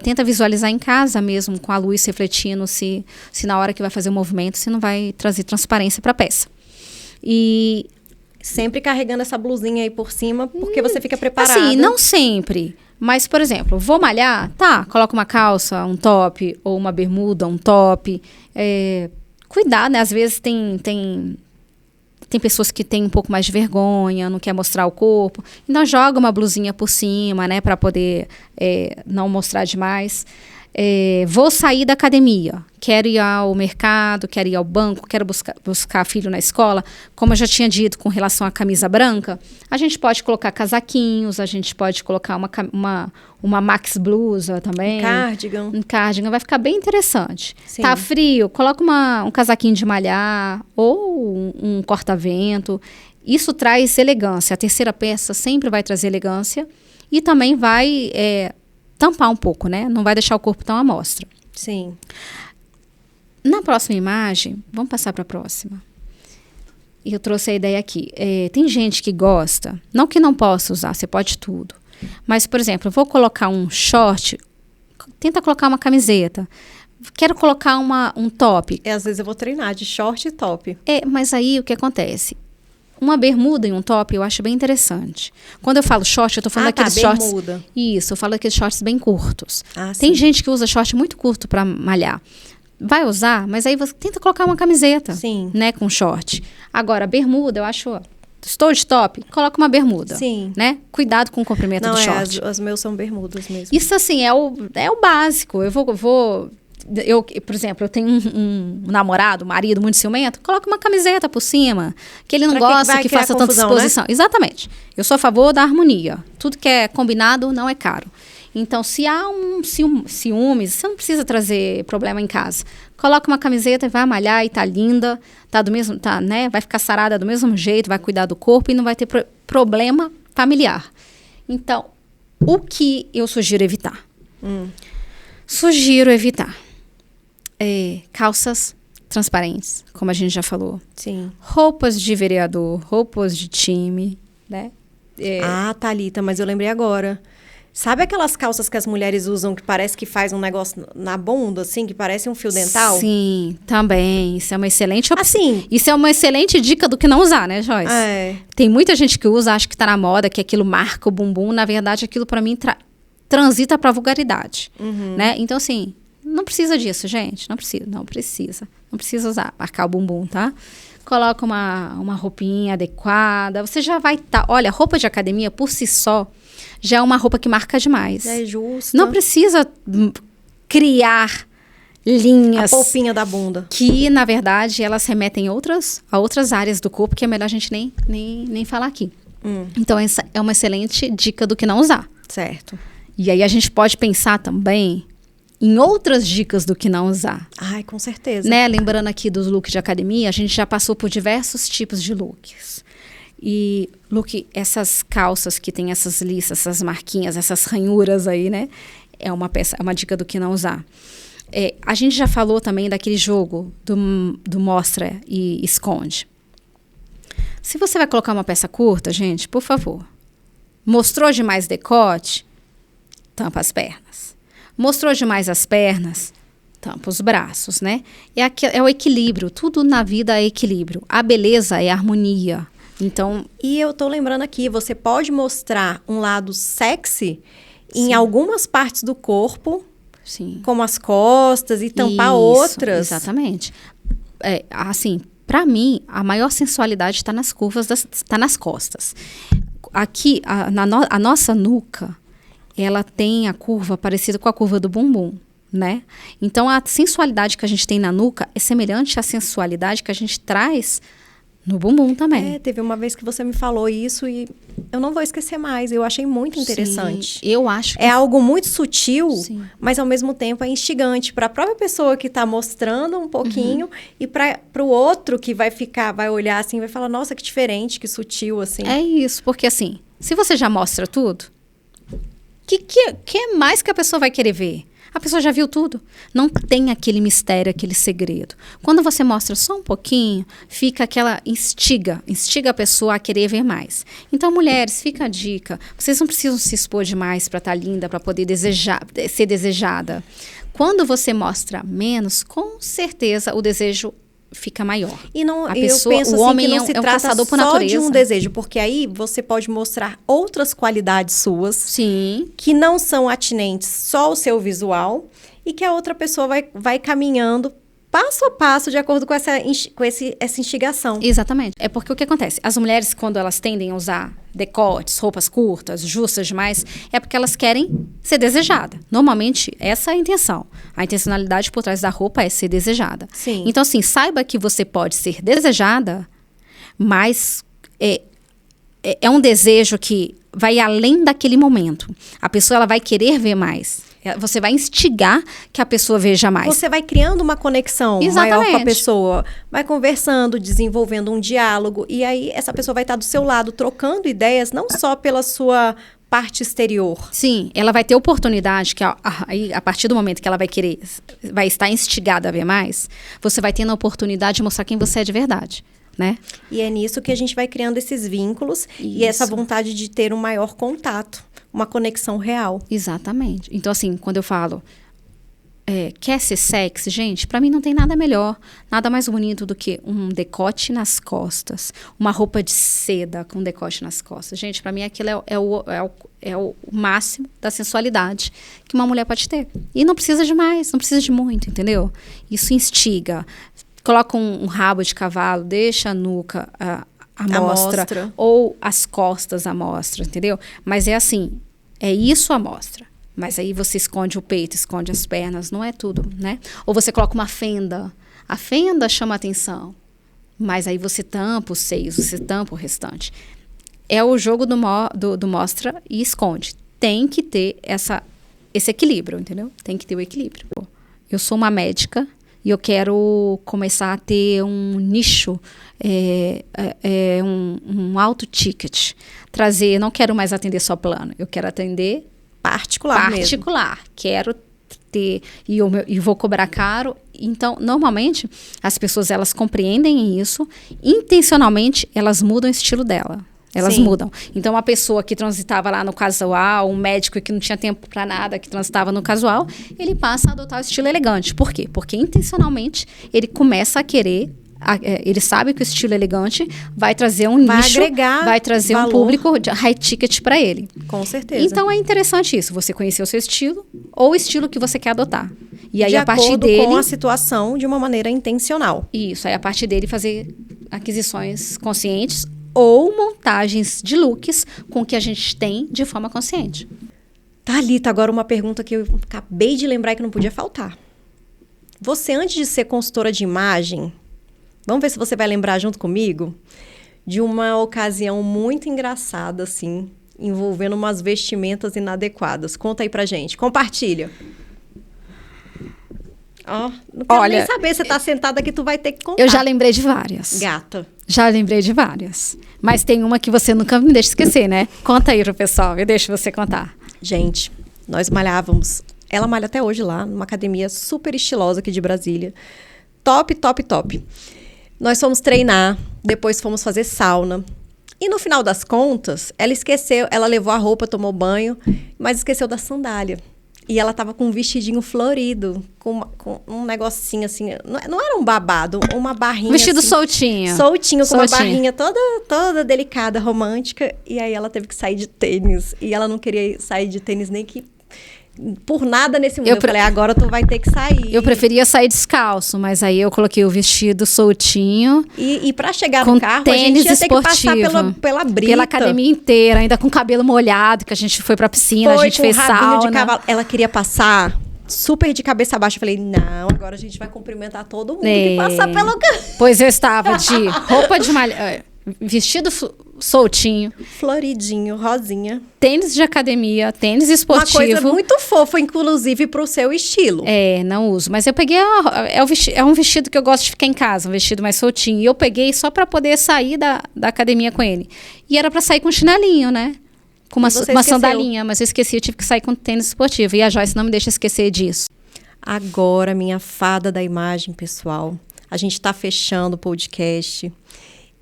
Tenta visualizar em casa mesmo, com a luz refletindo, se na hora que vai fazer o movimento, se não vai trazer transparência para a peça. E sempre carregando essa blusinha aí por cima, porque você fica preparada. assim, não sempre. Mas, por exemplo, vou malhar? Tá, coloca uma calça, um top, ou uma bermuda, um top. Cuidado, né? Às vezes tem pessoas que têm um pouco mais de vergonha, não quer mostrar o corpo. Então, joga uma blusinha por cima, né? Para poder não mostrar demais. Vou sair da academia. Quero ir ao mercado, quero ir ao banco, quero buscar filho na escola. Como eu já tinha dito com relação à camisa branca, a gente pode colocar casaquinhos, a gente pode colocar uma max blusa também. Um cardigan, vai ficar bem interessante. Sim. Tá frio, coloca um casaquinho de malhar ou um corta-vento. Isso traz elegância. A terceira peça sempre vai trazer elegância e também vai tampar um pouco, né? Não vai deixar o corpo tão à mostra. Sim. Na próxima imagem, vamos passar para a próxima. Eu trouxe a ideia aqui. Tem gente que gosta, não que não possa usar, você pode tudo. Mas, por exemplo, eu vou colocar um short, tenta colocar uma camiseta. Quero colocar um top. Às vezes eu vou treinar de short e top. Mas aí o que acontece? Uma bermuda e um top eu acho bem interessante. Quando eu falo short, eu tô falando daqueles shorts... bermuda. Isso, eu falo daqueles shorts bem curtos. sim. Tem gente que usa short muito curto para malhar. Vai usar, mas aí você tenta colocar uma camiseta, Sim. né, com short. Agora, bermuda, eu acho estou de top, coloca uma bermuda. Sim. Né? Cuidado com o comprimento do short. As meus são bermudas mesmo. Isso, assim, é o básico. Eu, por exemplo, eu tenho um namorado, um marido muito ciumento, coloca uma camiseta por cima, que ele não gosta que faça tanta exposição. Né? Exatamente. Eu sou a favor da harmonia. Tudo que é combinado não é caro. Então, se há um ciúmes, você não precisa trazer problema em casa. Coloca uma camiseta e vai malhar e tá linda, né? Vai ficar sarada do mesmo jeito, vai cuidar do corpo e não vai ter problema familiar. Então, o que eu sugiro evitar? Sugiro evitar calças transparentes, como a gente já falou. Sim. Roupas de vereador, roupas de time, né? Thalita, mas eu lembrei agora. Sabe aquelas calças que as mulheres usam que parece que faz um negócio na bunda, assim, que parece um fio dental? Sim, também. Isso é uma excelente opção. Assim, isso é uma excelente dica do que não usar, né, Joyce? Tem muita gente que usa, acha que tá na moda, que aquilo marca o bumbum. Na verdade, aquilo pra mim transita pra vulgaridade, né? Então, assim, não precisa disso, gente. Não precisa. Não precisa usar, marcar o bumbum, tá? Coloca uma roupinha adequada. Você já vai estar... Olha, roupa de academia, por si só, já é uma roupa que marca demais. É justa. Não precisa criar linhas... A polpinha da bunda. Que, na verdade, elas remetem a outras áreas do corpo, que é melhor a gente nem falar aqui. Então, essa é uma excelente dica do que não usar. Certo. E aí, a gente pode pensar também em outras dicas do que não usar. Ai, com certeza. Né? Lembrando aqui dos looks de academia, a gente já passou por diversos tipos de looks. E essas calças que tem essas listas, essas marquinhas, essas ranhuras aí, né? É uma dica do que não usar. A gente já falou também daquele jogo do mostra e esconde. Se você vai colocar uma peça curta, gente, por favor, mostrou demais decote, tampa as pernas. Mostrou demais as pernas, tampa os braços, né? É o equilíbrio. Tudo na vida é equilíbrio. A beleza é harmonia. Então, e eu tô lembrando aqui, você pode mostrar um lado sexy em algumas partes do corpo, como as costas, e tampar outras. Exatamente. Assim, para mim, a maior sensualidade está nas curvas, está nas costas. Aqui, a nossa nuca, ela tem a curva parecida com a curva do bumbum, né? Então, a sensualidade que a gente tem na nuca é semelhante à sensualidade que a gente traz no bumbum também. Teve uma vez que você me falou isso e eu não vou esquecer mais. Eu achei muito interessante. Sim, eu acho que... É algo muito sutil, mas ao mesmo tempo é instigante para a própria pessoa que está mostrando um pouquinho e para o outro que vai olhar assim, vai falar, nossa, que diferente, que sutil, assim. É isso, porque assim, se você já mostra tudo, que mais que a pessoa vai querer ver? A pessoa já viu tudo. Não tem aquele mistério, aquele segredo. Quando você mostra só um pouquinho, fica aquela instiga a pessoa a querer ver mais. Então, mulheres, fica a dica. Vocês não precisam se expor demais para estar linda, para poder ser desejada. Quando você mostra menos, com certeza o desejo fica maior. E não, eu penso assim, o homem que não se trata caçador por só natureza. De um desejo, porque aí você pode mostrar outras qualidades suas, sim, que não são atinentes só ao seu visual e que a outra pessoa vai caminhando passo a passo de acordo com essa instigação. Exatamente. É porque o que acontece? As mulheres, quando elas tendem a usar decotes, roupas curtas, justas demais, é porque elas querem ser desejada. Normalmente, essa é a intenção. A intencionalidade por trás da roupa é ser desejada. Sim. Então, assim, saiba que você pode ser desejada, mas é um desejo que vai além daquele momento. A pessoa ela vai querer ver mais. Você vai instigar que a pessoa veja mais. Você vai criando uma conexão maior com a pessoa. Vai conversando, desenvolvendo um diálogo. E aí, essa pessoa vai estar do seu lado, trocando ideias, não só pela sua parte exterior. Sim, ela vai ter oportunidade, que aí, a partir do momento que ela vai estar instigada a ver mais, você vai tendo a oportunidade de mostrar quem você é de verdade. Né? E é nisso que a gente vai criando esses vínculos e essa vontade de ter um maior contato, uma conexão real. Exatamente. Então, assim, quando eu falo quer ser sexy, gente, pra mim não tem nada melhor, nada mais bonito do que um decote nas costas, uma roupa de seda com decote nas costas. Gente, pra mim aquilo é o máximo da sensualidade que uma mulher pode ter. E não precisa de mais, não precisa de muito, entendeu? Isso instiga. Coloca um rabo de cavalo, deixa a nuca à mostra, ou as costas à mostra, entendeu? Mas é assim, é isso à mostra. Mas aí você esconde o peito, esconde as pernas, não é tudo, né? Ou você coloca uma fenda. A fenda chama atenção, mas aí você tampa os seios, você tampa o restante. É o jogo do mostra e esconde. Tem que ter esse equilíbrio, entendeu? Tem que ter o equilíbrio. Eu sou uma médica e eu quero começar a ter um nicho, um alto ticket. Não quero mais atender só plano, eu quero atender particular mesmo. Quero ter, e vou cobrar caro. Então, normalmente, as pessoas, elas compreendem isso, intencionalmente, elas mudam o estilo dela. Elas mudam. Então, uma pessoa que transitava lá no casual, um médico que não tinha tempo para nada, que transitava no casual, ele passa a adotar o estilo elegante. Por quê? Porque, intencionalmente, ele começa a querer, ele sabe que o estilo elegante vai trazer um nicho, vai trazer valor. Um público de high ticket para ele. Com certeza. Então, é interessante isso, você conhecer o seu estilo ou o estilo que você quer adotar. E aí, de a partir acordo dele, com a situação, de uma maneira intencional. Isso, aí a partir dele fazer aquisições conscientes ou montagens de looks com o que a gente tem de forma consciente. Thalita, agora uma pergunta que eu acabei de lembrar que não podia faltar. Você, antes de ser consultora de imagem, vamos ver se você vai lembrar junto comigo, de uma ocasião muito engraçada, assim, envolvendo umas vestimentas inadequadas. Conta aí pra gente, compartilha. Não quero nem saber, você tá sentada aqui, tu vai ter que contar. Eu já lembrei de várias. Gata. Já lembrei de várias. Mas tem uma que você nunca me deixa esquecer, né? Conta aí pro pessoal, eu deixo você contar. Gente, nós malhávamos. Ela malha até hoje lá, numa academia super estilosa aqui de Brasília. Top, top, top. Nós fomos treinar, depois fomos fazer sauna. E no final das contas, ela levou a roupa, tomou banho, mas esqueceu da sandália. E ela tava com um vestidinho florido, com um negocinho assim, não era um babado, uma barrinha vestido assim, soltinho, com uma barrinha toda delicada, romântica. E aí ela teve que sair de tênis. E ela não queria sair de tênis nem que por nada nesse mundo. Eu falei, agora tu vai ter que sair. Eu preferia sair descalço, mas aí eu coloquei o vestido soltinho. E pra chegar no carro, a gente ia ter que passar pela brita. Pela academia inteira, ainda com o cabelo molhado, que a gente foi pra piscina, a gente fez sauna. De cavalo. Ela queria passar super de cabeça abaixo. Eu falei, não, agora a gente vai cumprimentar todo mundo que passar pelo carro. Pois eu estava de roupa de malha, vestido soltinho, floridinho, rosinha, tênis de academia, tênis esportivo. Uma coisa muito fofa, inclusive pro seu estilo. Não uso, mas eu peguei é um vestido que eu gosto de ficar em casa, um vestido mais soltinho, e eu peguei só para poder sair da academia com ele. E era para sair com chinelinho, né? Com uma sandalinha, mas eu esqueci, eu tive que sair com tênis esportivo. E a Joyce não me deixa esquecer disso. Agora, minha fada da imagem, pessoal, a gente tá fechando o podcast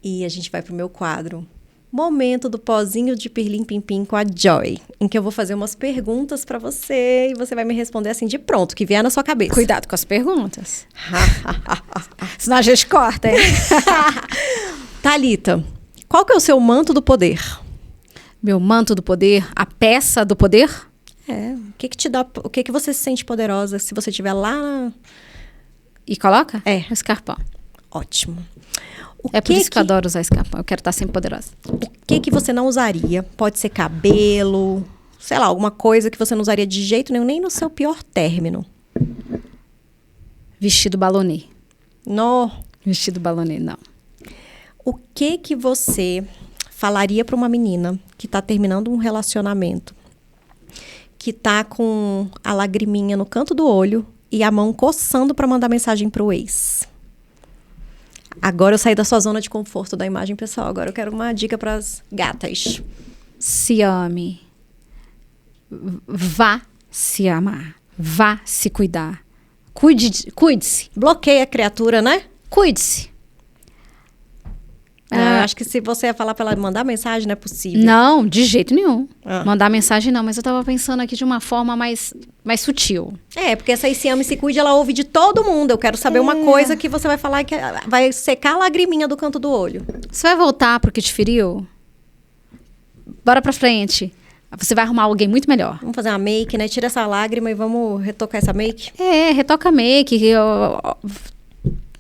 e a gente vai pro meu quadro Momento do Pozinho de Pirlim Pim Pim com a Joy, em que eu vou fazer umas perguntas pra você e você vai me responder assim de pronto, que vier na sua cabeça. Cuidado com as perguntas. Senão a gente corta, hein? Thalita, qual que é o seu manto do poder? Meu manto do poder? A peça do poder? O que te dá, o que você se sente poderosa se você estiver lá? E coloca? O escarpão. Ótimo. Por isso que eu adoro usar escarpão. Eu quero estar sempre poderosa. O que você não usaria? Pode ser cabelo, sei lá, alguma coisa que você não usaria de jeito nenhum, nem no seu pior término. Vestido balonê. Não. Vestido balonê, não. O que você falaria para uma menina que está terminando um relacionamento, que tá com a lagriminha no canto do olho e a mão coçando para mandar mensagem pro ex? Agora eu saí da sua zona de conforto da imagem pessoal. Agora eu quero uma dica para as gatas. Se ame. Vá se amar. Vá se cuidar. Cuide-se. Bloqueia a criatura, né? Cuide-se. Acho que se você ia falar para ela mandar mensagem, não é possível. Não, de jeito nenhum. Mandar mensagem não, mas eu tava pensando aqui de uma forma mais sutil. Porque essa aí se ama e se cuide, ela ouve de todo mundo. Eu quero saber uma coisa que você vai falar que vai secar a lagriminha do canto do olho. Você vai voltar pro que te feriu? Bora pra frente. Você vai arrumar alguém muito melhor. Vamos fazer uma make, né? Tira essa lágrima e vamos retocar essa make? Retoca a make.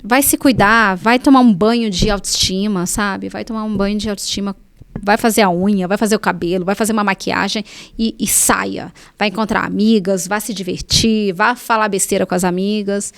vai se cuidar, vai tomar um banho de autoestima, sabe? Vai tomar um banho de autoestima, vai fazer a unha, vai fazer o cabelo, vai fazer uma maquiagem e saia. Vai encontrar amigas, vai se divertir, vai falar besteira com as amigas.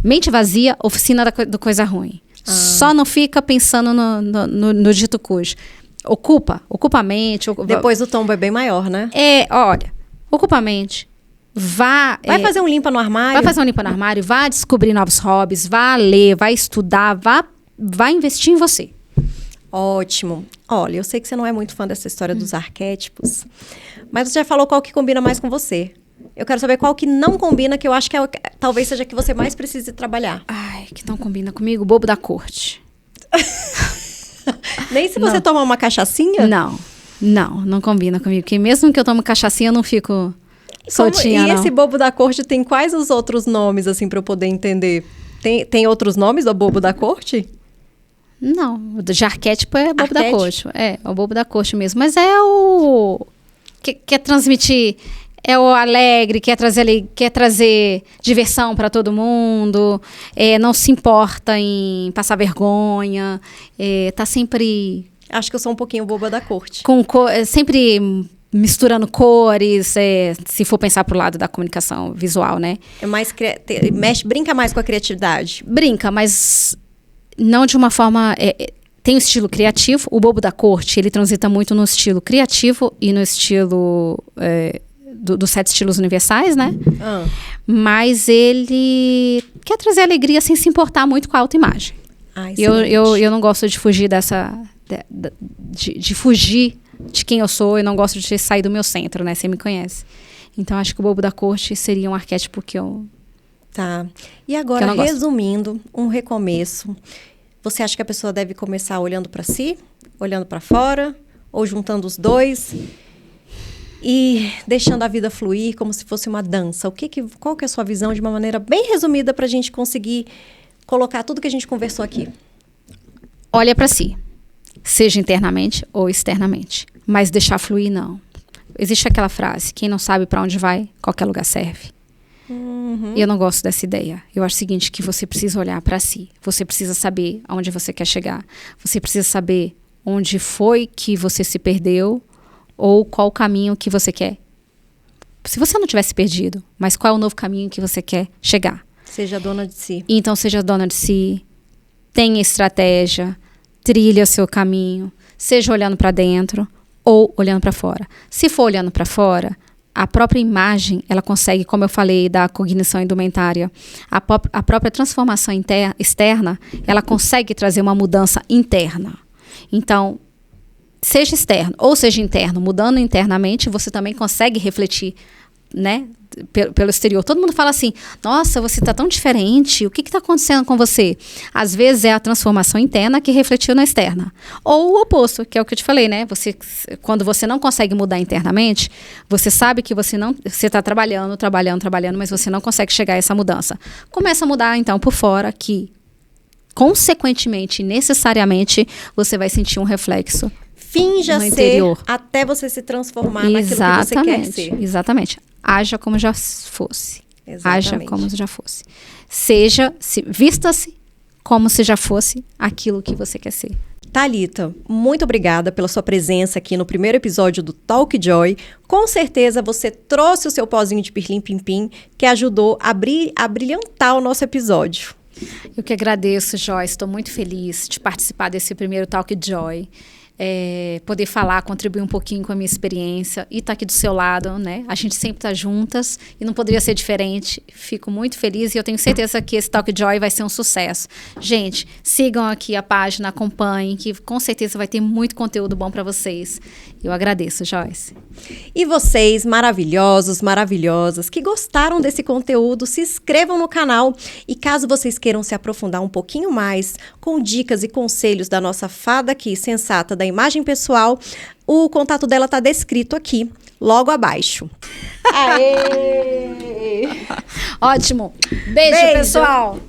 Mente vazia, oficina do coisa ruim. Só não fica pensando no dito cujo. Ocupa a mente. Depois o tombo é bem maior, né? Olha, ocupa a mente. Vai fazer um limpa no armário. Vai fazer um limpa no armário, vai descobrir novos hobbies, vai ler, vai estudar, vai investir em você. Ótimo. Olha, eu sei que você não é muito fã dessa história dos arquétipos, mas você já falou qual que combina mais com você. Eu quero saber qual que não combina, que eu acho que talvez seja que você mais precise trabalhar. Ai, que não combina comigo? Bobo da corte. Nem se você tomar uma cachaçinha? Não combina comigo. Porque mesmo que eu tome cachaçinha, eu não fico soltinha, E esse bobo da corte tem quais os outros nomes, assim, pra eu poder entender? Tem outros nomes do bobo da corte? Não, de arquétipo é bobo da corte. É o bobo da corte mesmo. Mas é o... Quer transmitir... É o alegre, quer trazer diversão para todo mundo, não se importa em passar vergonha, tá sempre... Acho que eu sou um pouquinho boba da corte. Sempre misturando cores, se for pensar pro lado da comunicação visual, né? Brinca mais com a criatividade. Brinca, mas não de uma forma... Tem o estilo criativo, o bobo da corte, ele transita muito no estilo criativo e no estilo... dos 7 estilos universais, né? Mas ele quer trazer alegria sem se importar muito com a autoimagem. Eu não gosto de fugir de fugir de quem eu sou. Eu não gosto de sair do meu centro, né? Você me conhece. Então, acho que o bobo da corte seria um arquétipo que eu... Tá. E agora, resumindo, um recomeço. Você acha que a pessoa deve começar olhando para si, olhando para fora, ou juntando os dois... E deixando a vida fluir como se fosse uma dança. Qual que é a sua visão de uma maneira bem resumida para a gente conseguir colocar tudo que a gente conversou aqui? Olha para si, seja internamente ou externamente, mas deixar fluir não. Existe aquela frase, quem não sabe para onde vai, qualquer lugar serve. Eu não gosto dessa ideia. Eu acho o seguinte, que você precisa olhar para si. Você precisa saber aonde você quer chegar. Você precisa saber onde foi que você se perdeu, ou qual o caminho que você quer. Se você não tivesse perdido, mas qual é o novo caminho que você quer chegar? Seja dona de si. Então, seja dona de si, tenha estratégia, trilha seu caminho, seja olhando para dentro ou olhando para fora. Se for olhando para fora, a própria imagem, ela consegue, como eu falei, da cognição indumentária, a própria transformação externa, ela consegue trazer uma mudança interna. Então, seja externo ou seja interno, mudando internamente, você também consegue refletir, né, pelo exterior. Todo mundo fala assim, nossa, você está tão diferente, o que está acontecendo com você? Às vezes é a transformação interna que refletiu na externa. Ou o oposto, que é o que eu te falei, né? Quando você não consegue mudar internamente, você sabe que você está trabalhando, mas você não consegue chegar a essa mudança. Começa a mudar, então, por fora, que consequentemente, necessariamente, você vai sentir um reflexo. Finja ser até você se transformar naquilo que você quer ser. Exatamente. Haja como já fosse. Exatamente. Haja como já fosse. Vista-se como se já fosse aquilo que você quer ser. Thalita, muito obrigada pela sua presença aqui no primeiro episódio do Talk Joy. Com certeza você trouxe o seu pozinho de pirlim-pim-pim que ajudou a brilhantar o nosso episódio. Eu que agradeço, Joyce. Estou muito feliz de participar desse primeiro Talk Joy. Poder falar, contribuir um pouquinho com a minha experiência e estar aqui do seu lado, né? A gente sempre está juntas e não poderia ser diferente. Fico muito feliz e eu tenho certeza que esse Talk Joy vai ser um sucesso. Gente, sigam aqui a página, acompanhem, que com certeza vai ter muito conteúdo bom para vocês. Eu agradeço, Joyce. E vocês, maravilhosos, maravilhosas, que gostaram desse conteúdo, se inscrevam no canal e caso vocês queiram se aprofundar um pouquinho mais com dicas e conselhos da nossa fada aqui, sensata da imagem pessoal, o contato dela está descrito aqui, logo abaixo. Aê! Ótimo! Beijo, pessoal!